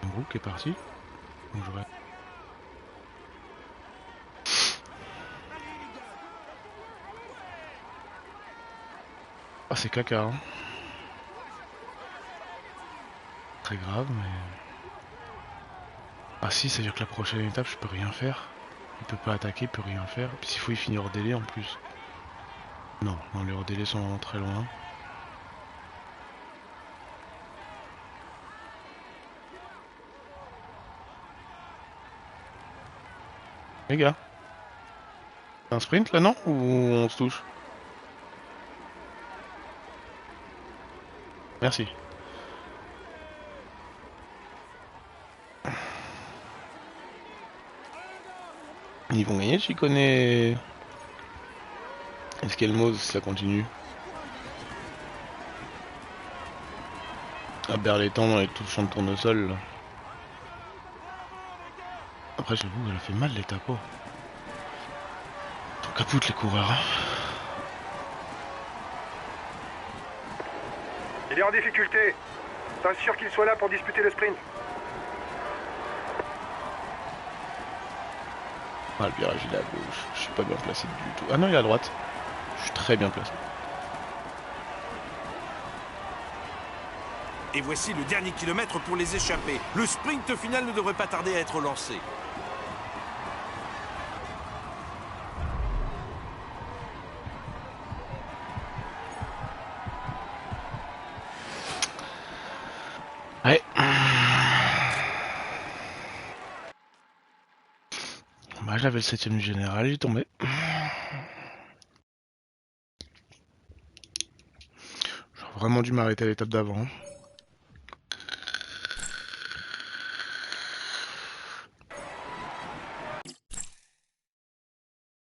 Brooke est parti. Donc j'aurais... Ah c'est caca hein. Très grave mais... Ah si, ça veut dire que la prochaine étape je peux rien faire. Il peut pas attaquer, il peut rien faire. Puis s'il faut il finit hors délai en plus. Non, non les hors délais sont vraiment très loin. Les gars. Un sprint là non? Ou on se touche? Merci. Ils vont gagner, tu connais... Esquelmose si ça continue. À Berlétan dans les touchants de tournesol. Là. Après j'avoue, elle a fait mal l'étape. Oh. Ils sont capoutes les coureurs. Hein. Il est en difficulté. T'assures qu'il soit là pour disputer le sprint. Ah le virage il est à gauche. Je suis pas bien placé du tout. Ah non il est à droite. Je suis très bien placé. Et voici le dernier kilomètre pour les échappés. Le sprint final ne devrait pas tarder à être lancé. Ouais. Bah j'avais le 7ème du général, il est tombé. J'aurais vraiment dû m'arrêter à l'étape d'avant.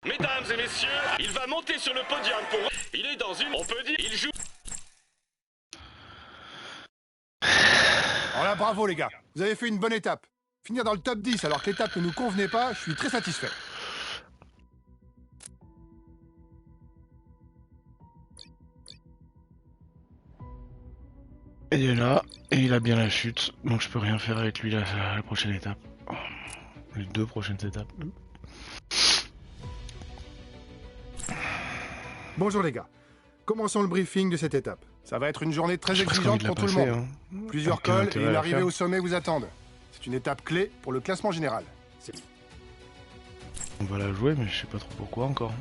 Mesdames et messieurs, il va monter sur le podium pour... Il est dans une... On peut dire... Il joue... Alors là, bravo les gars. Vous avez fait une bonne étape. Finir dans le top 10 alors que l'étape ne nous convenait pas, je suis très satisfait. Il est là, et il a bien la chute, donc je peux rien faire avec lui la prochaine étape. Les 2 prochaines étapes. Bonjour les gars. Commençons le briefing de cette étape. Ça va être une journée très Je sais pas comment exigeante il l'a pour tout le passé, monde. hein. Plusieurs Aucun cols et intérêt à une la arrivée faire. au sommet vous attendent. C'est une étape clé pour le classement général. On va la jouer, mais je sais pas trop pourquoi encore.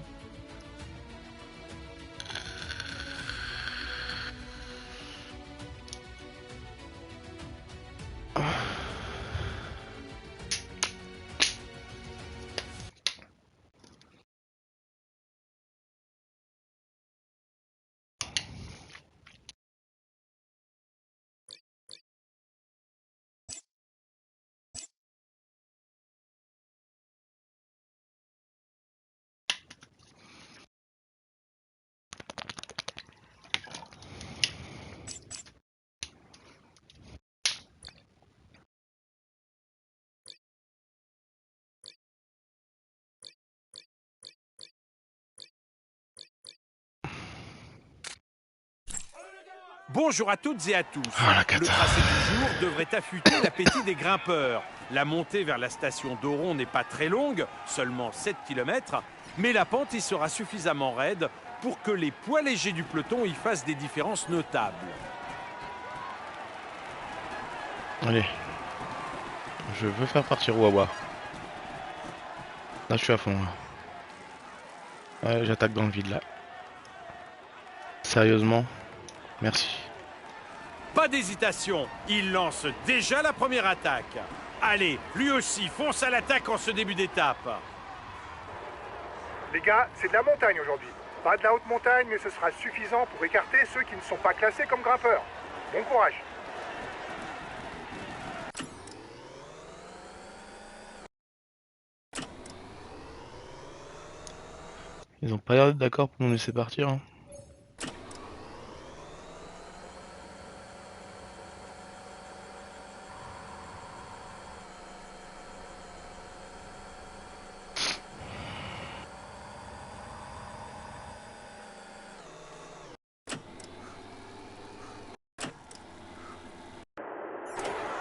Bonjour à toutes et à tous. Ah, la Le cata. tracé du jour devrait affûter l'appétit des grimpeurs. La montée vers la station d'Oron n'est pas très longue, seulement 7 km, mais la pente y sera suffisamment raide pour que les poids légers du peloton y fassent des différences notables. Allez. Je veux faire partir Wawa. Là, je suis à fond. Là. Ouais, j'attaque dans le vide là. Sérieusement. Merci. Pas d'hésitation, il lance déjà la première attaque. Allez, lui aussi fonce à l'attaque en ce début d'étape. Les gars, c'est de la montagne aujourd'hui. Pas de la haute montagne, mais ce sera suffisant pour écarter ceux qui ne sont pas classés comme grimpeurs. Bon courage. Ils ont pas l'air d'être d'accord pour nous laisser partir. Hein.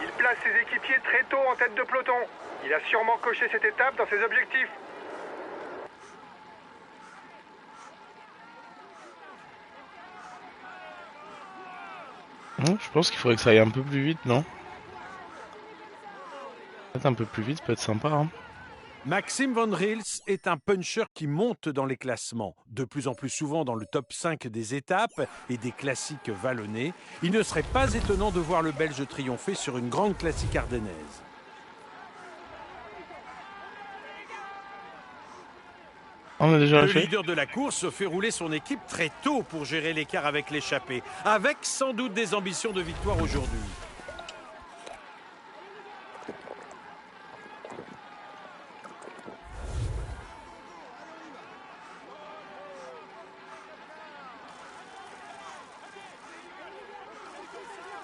Il place ses équipiers très tôt en tête de peloton. Il a sûrement coché cette étape dans ses objectifs. Je pense qu'il faudrait que ça aille un peu plus vite, non? Peut-être un peu plus vite, peut être sympa. Hein. Maxime Van Rils est un puncher qui monte dans les classements, de plus en plus souvent dans le top 5 des étapes et des classiques vallonnés. Il ne serait pas étonnant de voir le Belge triompher sur une grande classique ardennaise. On a déjà Le lâché. leader de la course fait rouler son équipe très tôt pour gérer l'écart avec l'échappée, avec sans doute des ambitions de victoire aujourd'hui.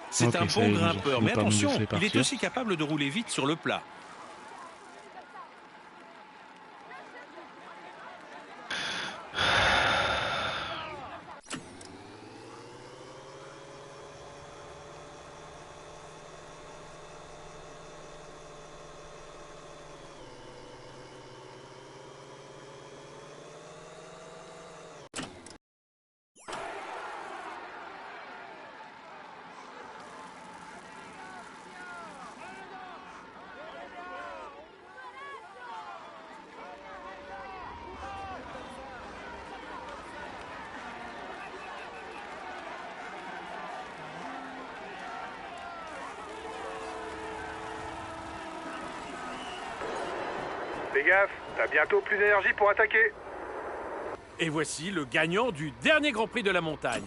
C'est Ok, un ça y est, bon ils nous ont grimpeur, fini mais par nous attention, laisser il est partir. aussi capable de rouler vite sur le plat. Fais gaffe, t'as bientôt plus d'énergie pour attaquer. Et voici le gagnant du dernier Grand Prix de la montagne.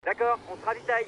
D'accord, on se ravitaille.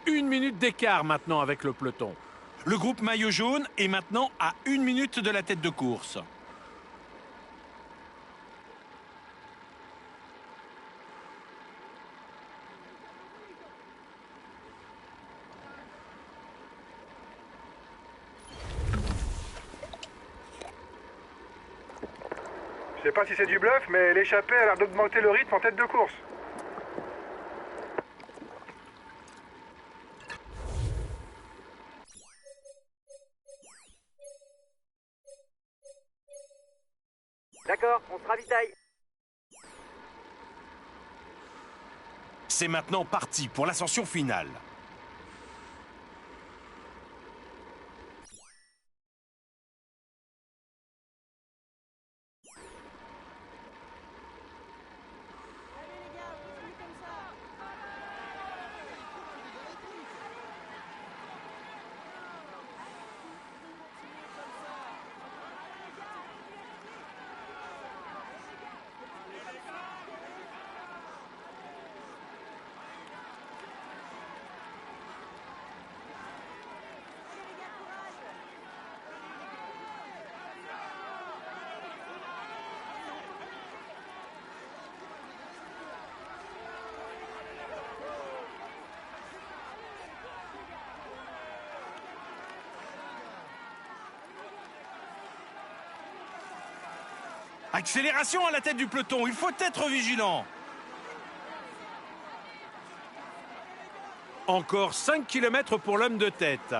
1 minute d'écart maintenant avec le peloton. Le groupe maillot jaune est maintenant à 1 minute de la tête de course. Je sais pas si c'est du bluff, mais l'échappée a l'air d'augmenter le rythme en tête de course. D'accord, on se ravitaille. C'est maintenant parti pour l'ascension finale. Accélération à la tête du peloton, il faut être vigilant. Encore 5 km pour l'homme de tête.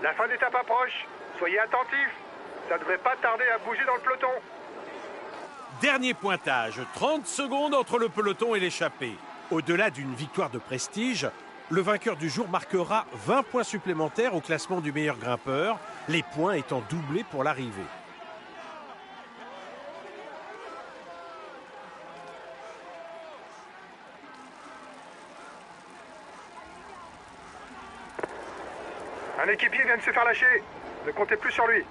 La fin d'étape approche. Soyez attentifs. Ça devrait pas tarder à bouger dans le peloton. Dernier pointage, 30 secondes entre le peloton et l'échappée. Au-delà d'une victoire de prestige, le vainqueur du jour marquera 20 points supplémentaires au classement du meilleur grimpeur, les points étant doublés pour l'arrivée. Un équipier vient de se faire lâcher. Ne comptez plus sur lui.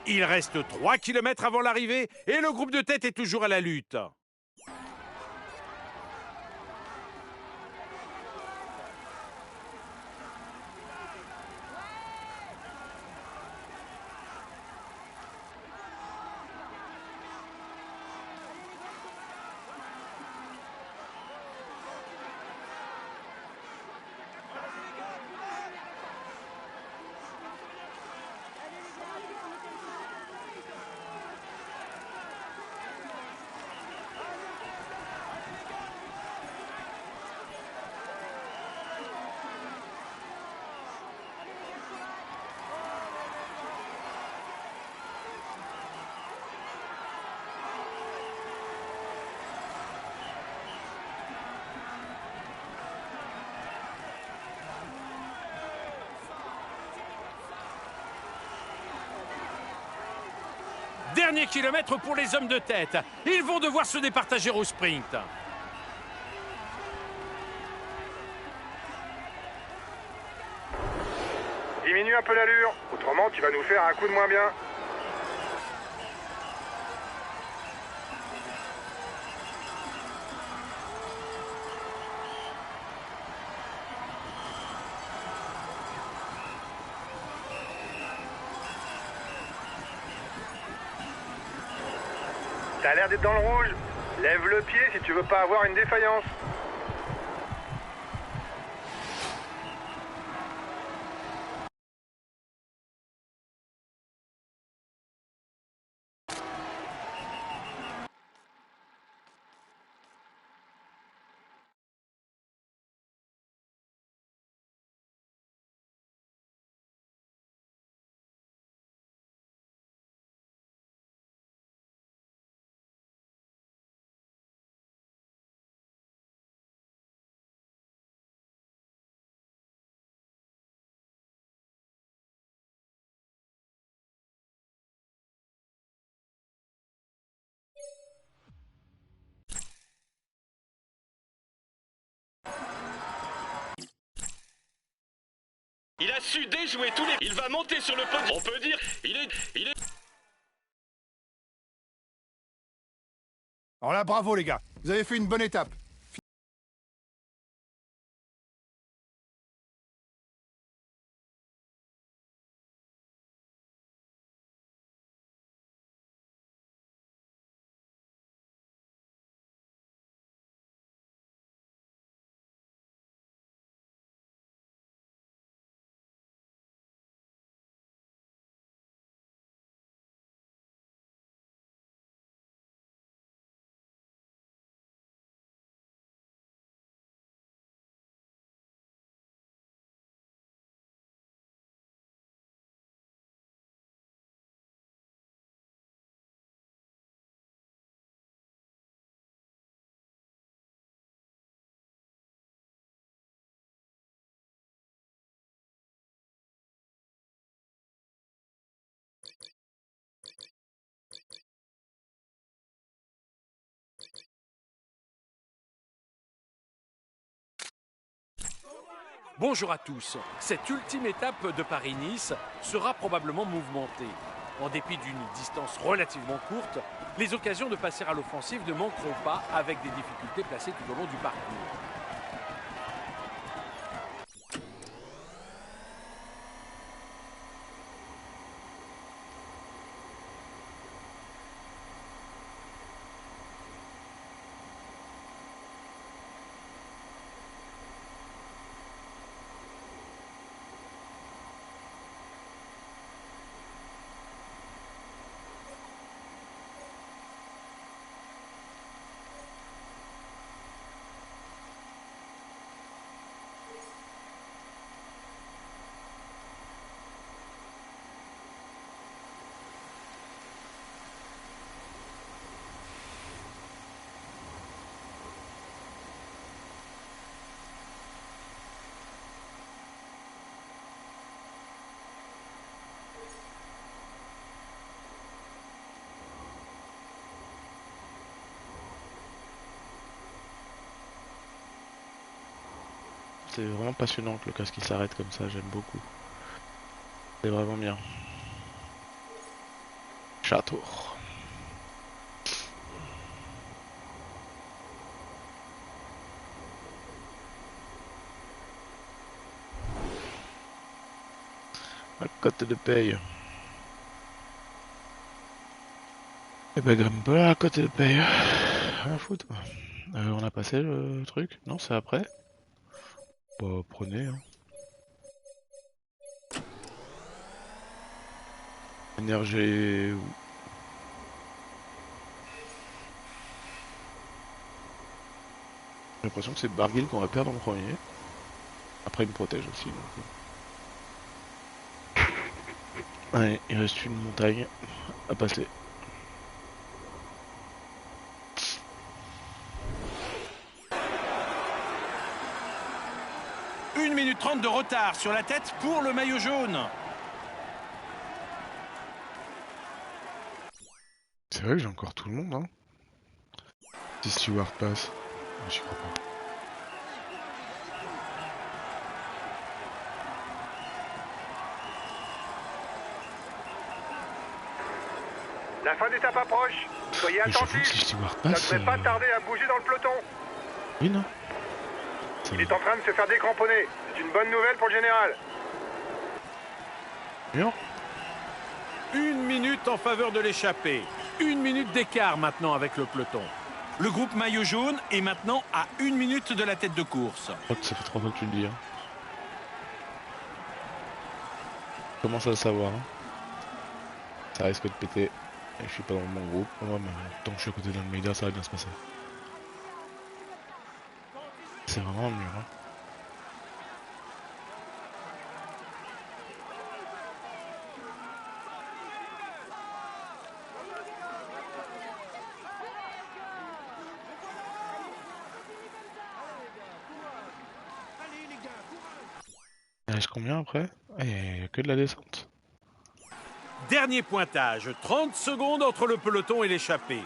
Il reste 3 km avant l'arrivée et le groupe de tête est toujours à la lutte. Dernier kilomètre pour les hommes de tête. Ils vont devoir se départager au sprint. Diminue un peu l'allure, autrement tu vas nous faire un coup de moins bien. T'as l'air d'être dans le rouge. Lève le pied si tu veux pas avoir une défaillance. Il a su déjouer tous les... Il va monter sur le podium. On peut dire, il est... Alors là, bravo les gars, vous avez fait une bonne étape. Bonjour à tous. Cette ultime étape de Paris-Nice sera probablement mouvementée. En dépit d'une distance relativement courte, les occasions de passer à l'offensive ne manqueront pas avec des difficultés placées tout au long du parcours. C'est vraiment passionnant que le casque il s'arrête comme ça, j'aime beaucoup. C'est vraiment bien. Château. La cote de paye. Eh ben grimpe pas la cote de paye. Rien à foutre. On a passé le truc? Non, c'est après? Bah prenez hein. Énergie. J'ai l'impression que c'est Barguil qu'on va perdre en premier. Après il me protège aussi donc. Allez, il reste une montagne à passer. Une minute 30 de retard sur la tête pour le maillot jaune. C'est vrai que j'ai encore tout le monde hein. Si Stewart passe. J'y crois pas. La fin d'étape approche. Soyez Mais j'avoue que attentifs. si Stewart Ça ne passe. devrait pas tarder à bouger dans le peloton. Oui non. Il est en train de se faire décramponner. C'est une bonne nouvelle pour le général. Bien. Une minute en faveur de l'échappée. Une minute d'écart maintenant avec le peloton. Le groupe maillot jaune est maintenant à 1 minute de la tête de course. Je crois que ça fait 3 fois que tu le dis hein. Je commence à le savoir hein. Ça risque de péter. Et je suis pas dans mon groupe. Ouais, mais tant que je suis à côté d'Almeida, ça va bien se passer. C'est vraiment mieux hein. Il reste combien après? Il y a que de la descente. Dernier pointage, 30 secondes entre le peloton et l'échappée.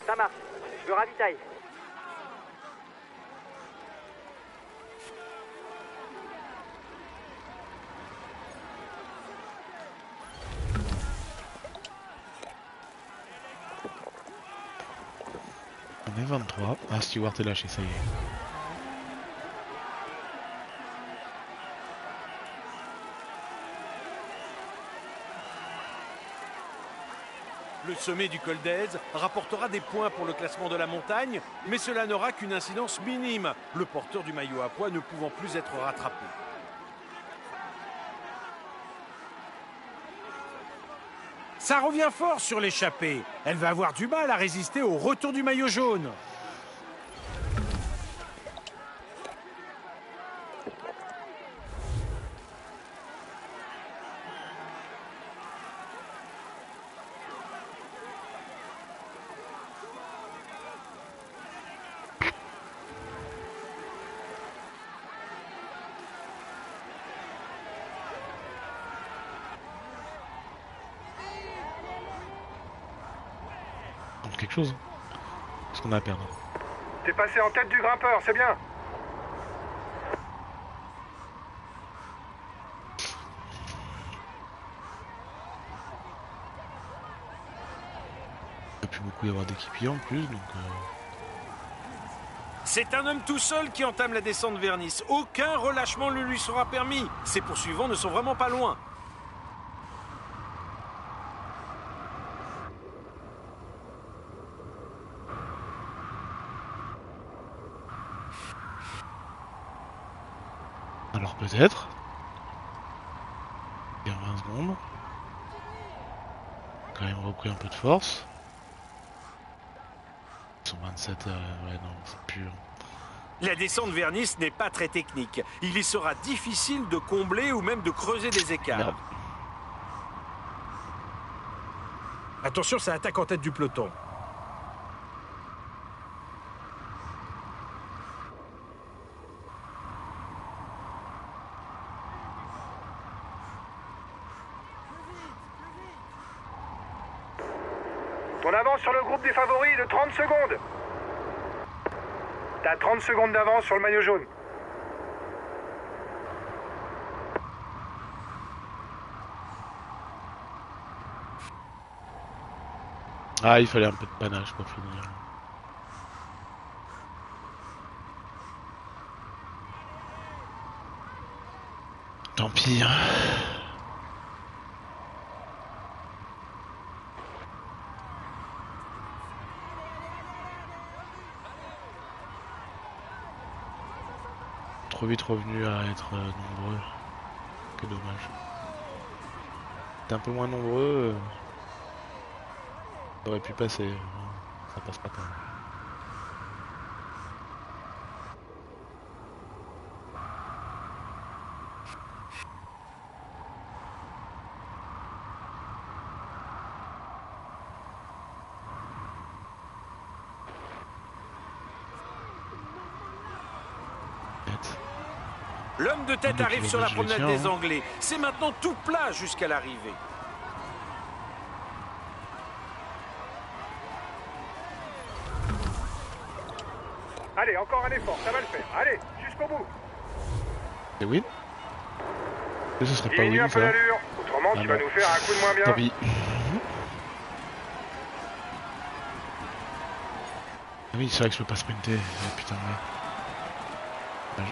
Ça marche. Je ravitaille. On est 23. Ah, Stewart est lâché, ça y est. Le sommet du col d'Aise rapportera des points pour le classement de la montagne, mais cela n'aura qu'une incidence minime, le porteur du maillot à pois ne pouvant plus être rattrapé. Ça revient fort sur l'échappée. Elle va avoir du mal à résister au retour du maillot jaune. Quelque chose. Qu'est-ce qu'on a à perdre? T'es passé en tête du grimpeur, c'est bien. Il n'y a plus beaucoup y avoir d'équipiers en plus, donc... C'est un homme tout seul qui entame la descente vers Nice. Aucun relâchement ne lui sera permis. Ses poursuivants ne sont vraiment pas loin. Alors peut-être. Il y a 20 secondes. Quand même repris un peu de force. Ils sont 27, ouais non, c'est pur. La descente vers Nice n'est pas très technique. Il y sera difficile de combler ou même de creuser des écarts. Merde. Attention, ça attaque en tête du peloton. On avance sur le groupe des favoris de 30 secondes. T'as 30 secondes d'avance sur le maillot jaune. Ah, il fallait un peu de panache pour finir. Tant pis, hein. Trop vite revenu à être nombreux. Que dommage. T'es un peu moins nombreux. Ça aurait pu passer. Ça passe pas quand même. L'homme de tête arrive sur la promenade des Anglais. C'est maintenant tout plat jusqu'à l'arrivée. Allez, encore un effort, ça va le faire. Allez, jusqu'au bout. C'est win? Ce serait pas Diminue win un peu ça. l'allure, autrement tu vas nous faire un coup de moins bien. Tant pis. Ah oui, c'est vrai que je peux pas sprinter. Oh, putain, ouais.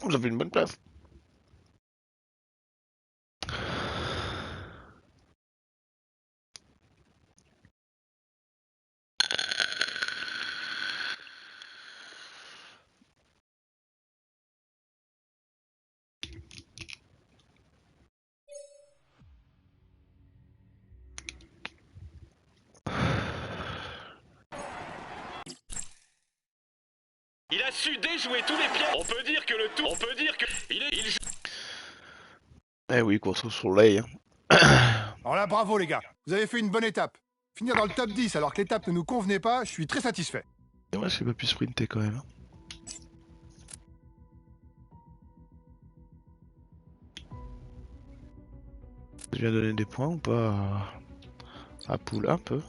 J'avais une bonne place. Il a su déjouer tous les pièges. On peut dire que le tour. On peut dire que. Il joue. Eh oui, course au soleil. Alors là, bravo les gars, vous avez fait une bonne étape. Finir dans le top 10 alors que l'étape ne nous convenait pas, je suis très satisfait. Dommage, j'ai pas pu sprinter quand même. Ça vient donner des points ou pas à Poule? Un peu.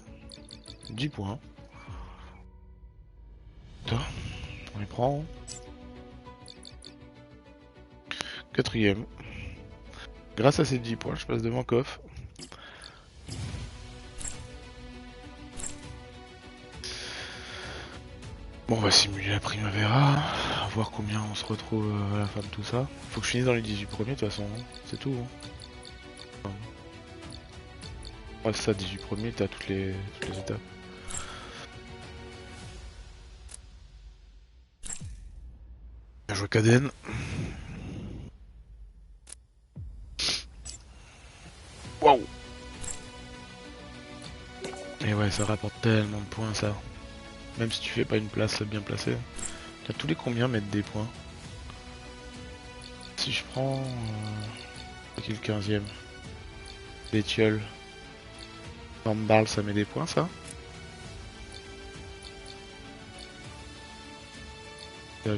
10 points. Putain, on les prend. Quatrième. Grâce à ces 10 points, je passe devant Koff. Bon, on va simuler la Primavera, voir combien on se retrouve à la fin de tout ça. Faut que je finisse dans les 18 premiers de toute façon, hein. C'est tout. Hein. Ouais, c'est ça, 18 premiers, t'as toutes les étapes. Bien joué Kaden. Waouh. Et ouais, ça rapporte tellement de points ça. Même si tu fais pas une place bien placée. T'as tous les combien mettre des points? Si je prends... qui est le 15ème? Bétiol. Barle, ça met des points ça? Un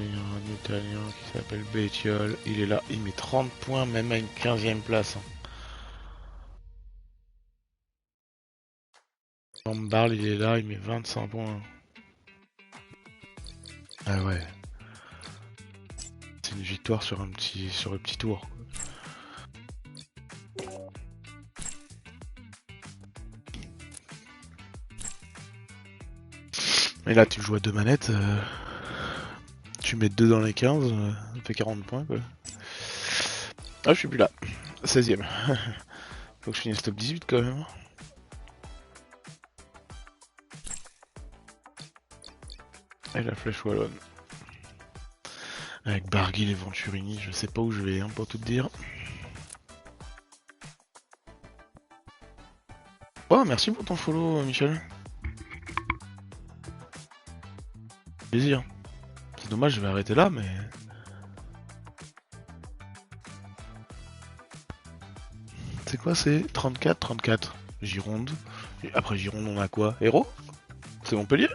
Italien qui s'appelle Bétiol. Il est là, il met 30 points même à une 15ème place. Barle, il est là, il met 25 points. Ah ouais. C'est une victoire sur le petit tour. Et là tu joues à 2 manettes, tu mets 2 dans les 15, ça fait 40 points quoi. Ah je suis plus là, 16ème. Faut que je finisse top 18 quand même. Et la flèche wallonne. Avec Barguil et Venturini, je sais pas où je vais hein, pour tout te dire. Oh merci pour ton follow Michel. Plaisir. C'est dommage, je vais arrêter là, mais... C'est quoi, c'est 34, 34. Gironde. Et après Gironde, on a quoi? Héros? C'est Montpellier?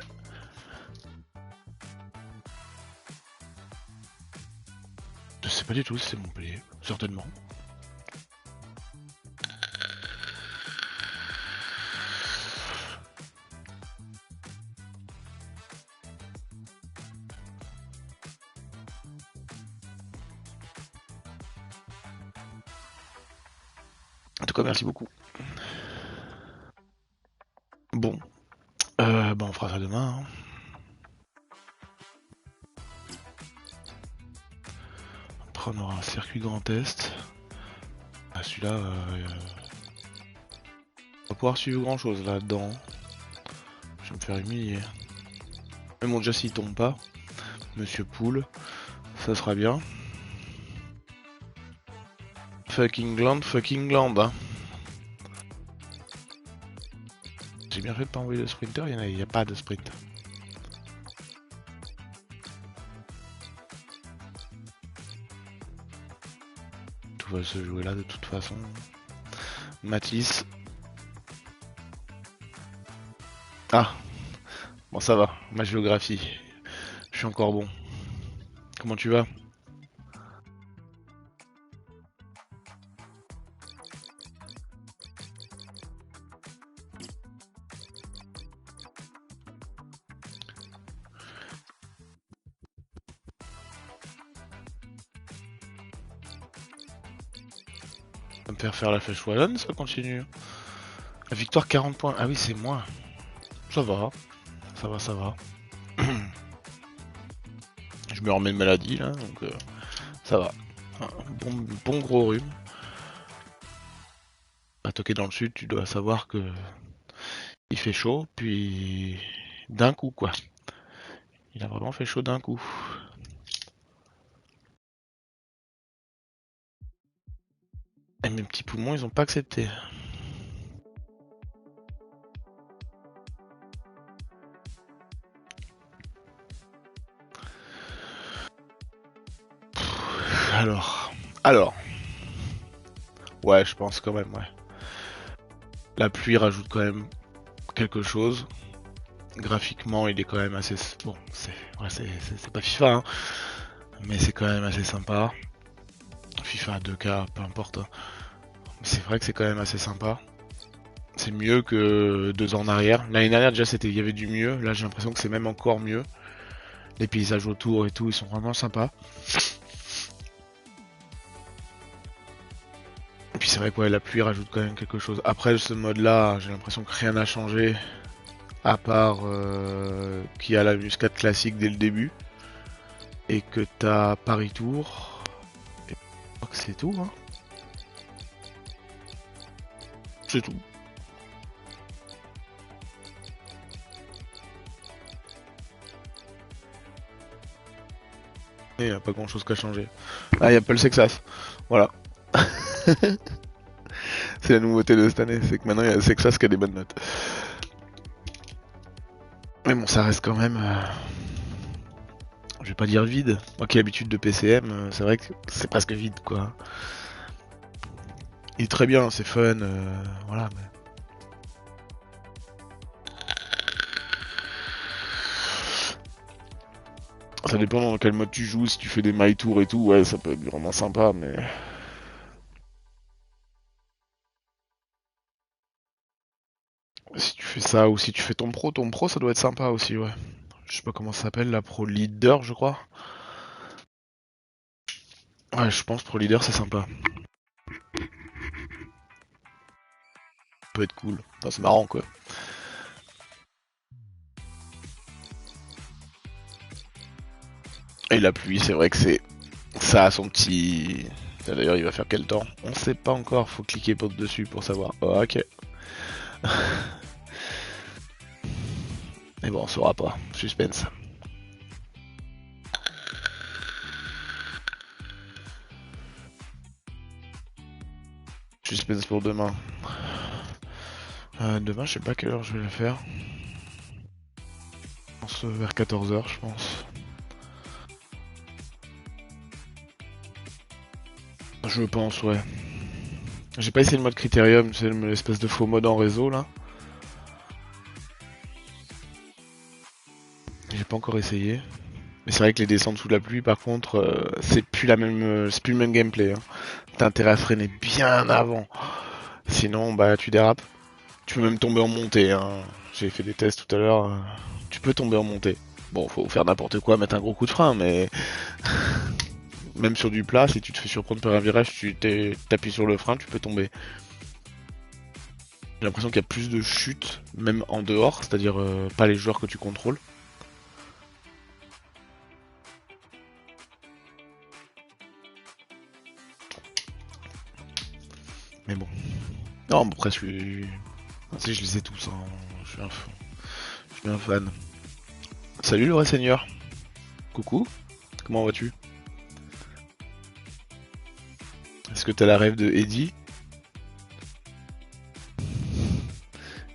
Je sais pas du tout si c'est Montpellier. Certainement. En tout cas, merci beaucoup. Bon. On fera ça demain. Hein. Après, on aura un circuit Grand Est. Ah, celui-là, on va pouvoir suivre grand chose là-dedans. Je vais me faire humilier. Mais bon, déjà, s'il tombe pas, Monsieur Poule, ça sera bien. Fucking land, hein. J'ai bien fait de pas envoyer le sprinter, il n'y a pas de sprint. Tout va se jouer là de toute façon. Matisse. Ah, bon ça va, ma géographie. Je suis encore bon. Comment tu vas ? Ça va me faire la flèche wallonne, ça continue. La victoire 40 points. Ah oui, c'est moi. Ça va. Ça va, ça va. Je me remets de maladie là, donc ça va. Un bon gros rhume. À toquer dans le sud, tu dois savoir que il fait chaud, puis d'un coup quoi. Il a vraiment fait chaud d'un coup. Et mes petits poumons, ils ont pas accepté. Alors. Ouais, je pense quand même, ouais. La pluie rajoute quand même quelque chose. Graphiquement, il est quand même assez... Bon, c'est pas FIFA, hein, mais c'est quand même assez sympa. FIFA 2K, peu importe. Hein. C'est vrai que c'est quand même assez sympa. C'est mieux que 2 ans en arrière. L'année dernière déjà il y avait du mieux. Là j'ai l'impression que c'est même encore mieux. Les paysages autour et tout, ils sont vraiment sympas. Et puis c'est vrai que ouais, la pluie rajoute quand même quelque chose. Après ce mode là, j'ai l'impression que rien n'a changé. À part qu'il y a la muscade classique dès le début. Et que t'as Paris Tour. Et je crois que c'est tout, hein. C'est tout. Il n'y a pas grand chose qu'à changer. Ah, il y a pas le Sexas. Voilà. C'est la nouveauté de cette année, c'est que maintenant il y a le Sexas qui a des bonnes notes. Mais bon, ça reste quand même... je vais pas dire vide. Moi qui ai l'habitude de PCM, c'est vrai que c'est presque vide, quoi. Il est très bien, c'est fun, voilà. Mais... ça dépend dans quel mode tu joues, si tu fais des my tours et tout, ouais, ça peut être vraiment sympa, mais... si tu fais ça, ou si tu fais ton pro ça doit être sympa aussi, ouais. Je sais pas comment ça s'appelle, la pro leader, je crois. Ouais, je pense pro leader, c'est sympa. Ça peut être cool. Enfin, c'est marrant, quoi. Et la pluie, c'est vrai que c'est... ça a son petit... D'ailleurs, il va faire quel temps? On sait pas encore, faut cliquer dessus pour savoir. Oh, ok. Mais bon, on saura pas. Suspense. Suspense pour demain. Demain, je sais pas quelle heure je vais le faire. Je pense vers 14h, je pense. Je pense, ouais. J'ai pas essayé le mode Critérium, c'est l'espèce de faux mode en réseau, là. J'ai pas encore essayé. Mais c'est vrai que les descentes sous la pluie, par contre, c'est plus le même gameplay. Hein. T'as intérêt à freiner bien avant. Sinon, bah, tu dérapes. Tu peux même tomber en montée. Hein. J'ai fait des tests tout à l'heure. Tu peux tomber en montée. Bon, faut faire n'importe quoi, mettre un gros coup de frein, mais même sur du plat, si tu te fais surprendre par un virage, tu t'appuies sur le frein, tu peux tomber. J'ai l'impression qu'il y a plus de chutes, même en dehors, c'est-à-dire pas les joueurs que tu contrôles. Mais bon. Non, après, je suis... si, je les ai tous, hein. Je suis un fan. Salut le vrai seigneur. Coucou. Comment vas-tu? Est-ce que t'as la rêve de Eddie?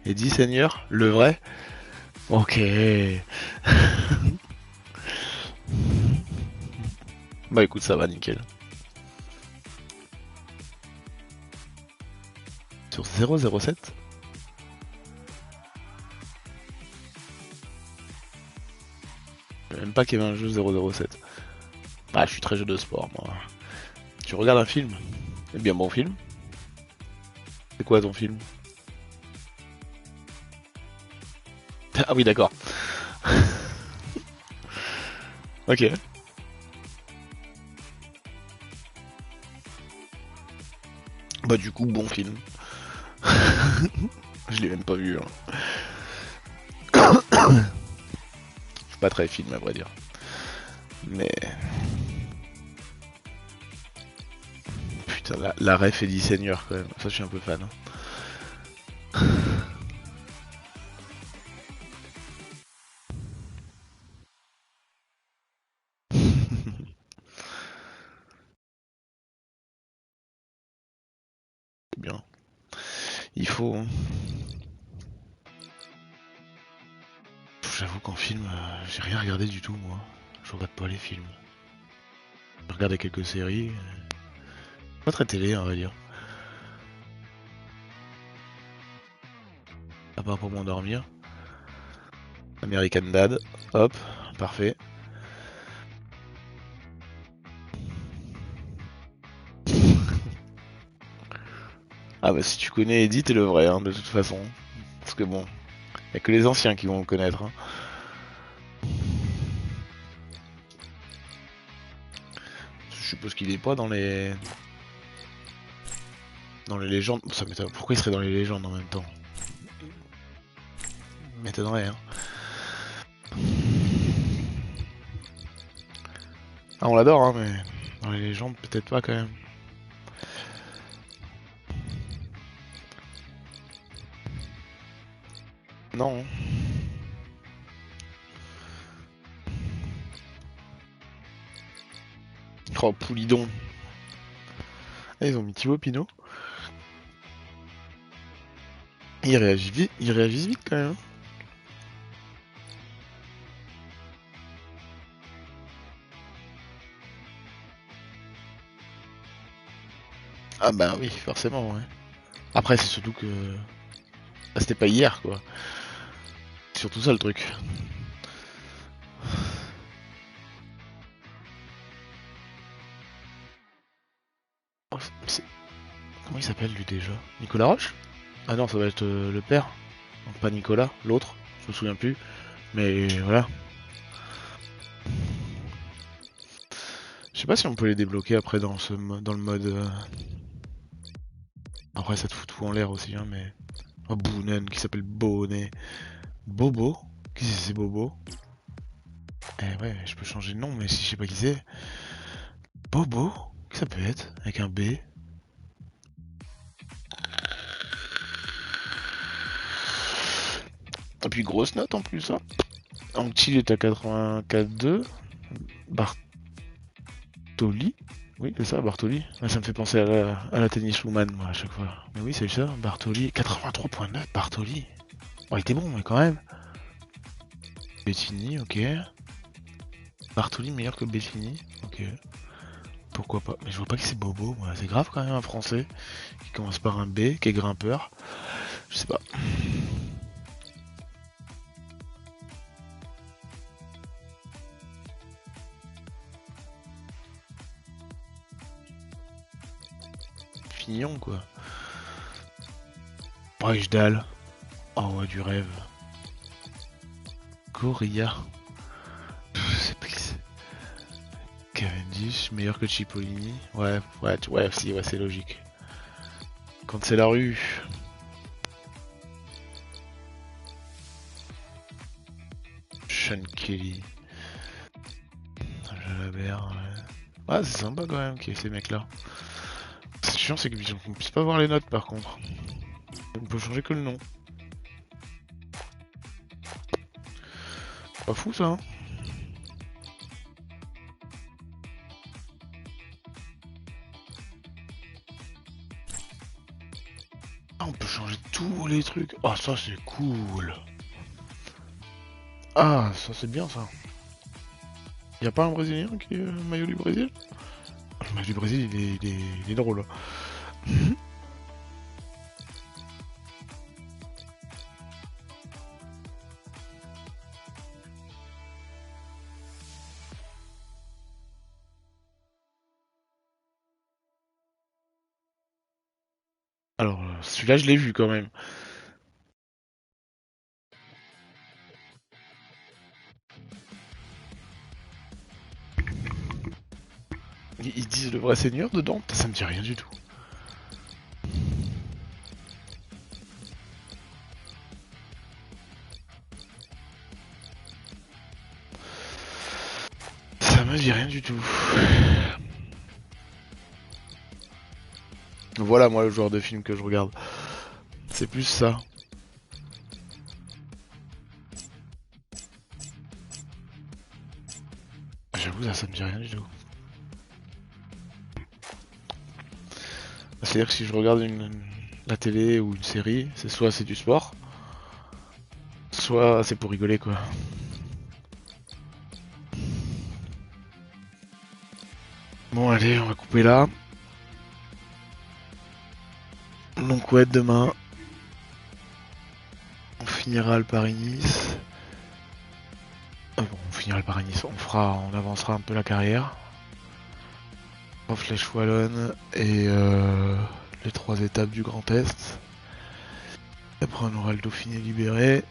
Eddie seigneur? Le vrai? Ok. Bah écoute, ça va, nickel. Sur 007? Je sais même pas qu'il y avait un jeu 007. Bah, je suis très jeu de sport, moi. Tu regardes un film? Eh bien, bon film. C'est quoi ton film? Ah oui, d'accord. Ok. Bah du coup, bon film. Je l'ai même pas vu. Hein. Je suis pas très film, à vrai dire. Mais... putain, la ref Eddie Seigneur, quand même. Ça, je suis un peu fan. Hein. Bien. Il faut... Hein. J'avoue qu'en film, j'ai rien regardé du tout, moi. Je regarde pas les films. J'ai regardé quelques séries. Pas très télé, on va dire. À part pour m'endormir. American Dad. Hop, parfait. Ah bah si tu connais Eddie, t'es le vrai, hein, de toute façon. Parce que bon, y a que les anciens qui vont le connaître. Hein. Je suppose qu'il est pas dans les... Dans les légendes. Ça m'étonne. Pourquoi il serait dans les légendes en même temps? M'étonnerait, hein. Ah, on l'adore, hein, mais dans les légendes, peut-être pas quand même. Non. Oh, Poulidon. Ah, ils ont mis Thibaut Pinot. Ils réagissent vite quand même. Ah bah oui, forcément, ouais. Après, c'est surtout que... Ah, c'était pas hier, quoi. C'est surtout ça, le truc. Oh, comment il s'appelle, lui, déjà? Nicolas Roche? Ah non, ça va être le père. Donc, pas Nicolas, l'autre. Je me souviens plus. Mais voilà. Je sais pas si on peut les débloquer après dans le mode... Après, ça te fout tout en l'air aussi, hein, mais... Oh, Boonen, qui s'appelle Bonnet. Bobo? Qui c'est Bobo? Eh ouais, je peux changer de nom, mais si je sais pas qui c'est... Bobo? Qui ça peut être? Avec un B? Et puis grosse note en plus, hein. Anctil est à 84,2. Bartoli? Oui, c'est ça, Bartoli. Ah, ça me fait penser à la tenniswoman, moi, à chaque fois. Mais oui, c'est ça, Bartoli. 83,9, Bartoli. Oh, il était bon, mais quand même. Bettini, ok. Bartoli meilleur que Bettini, ok. Pourquoi pas? Mais je vois pas que c'est Bobo, moi. C'est grave quand même, un français qui commence par un B, qui est grimpeur. Je sais pas. Fignon, quoi. Brejdal. Oh ouais, du rêve. Gorilla. C'est pas qui c'est. Cavendish, meilleur que Cipollini. Ouais, si, ouais, c'est logique. Quand c'est la rue. Sean Kelly. Jalabert, ouais. Ouais, c'est sympa quand même qu'il y ait ces mecs-là. C'est chiant, c'est qu'on puisse pas voir les notes par contre. On peut changer que le nom. Pas fou ça, hein. Ah, on peut changer tous les trucs. Ah, ça c'est cool. Ah, ça c'est bien ça. Y'a pas un Brésilien qui est maillot du Brésil? Le maillot du Brésil il est drôle. Alors, celui-là je l'ai vu quand même. Ils disent le vrai seigneur dedans? Ça me dit rien du tout. Ça me dit rien du tout. Voilà moi le genre de film que je regarde. C'est plus ça. J'avoue ça me dit rien du tout. C'est-à-dire que si je regarde la télé ou une série, c'est soit c'est du sport, soit c'est pour rigoler quoi. Bon allez, on va couper là. Donc ouais, demain, on finira le Paris-Nice. Bon, on finira le Paris-Nice, on avancera un peu la carrière. En Flèche Wallonne et les 3 étapes du Grand Est. Après on aura le Dauphiné libéré.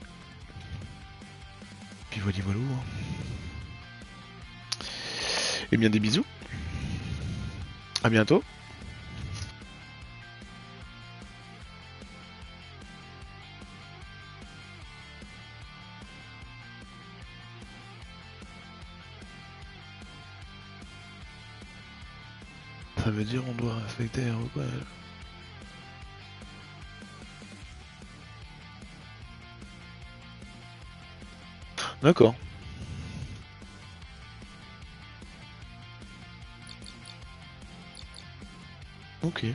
Puis voilà voilà. Et bien des bisous. À bientôt. Ça veut dire on doit respecter les repas. D'accord. Ok.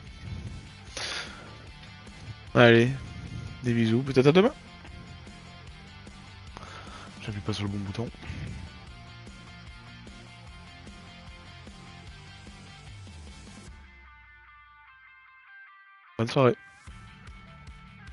Allez, des bisous, peut-être à demain. J'appuie pas sur le bon bouton. Bonne soirée.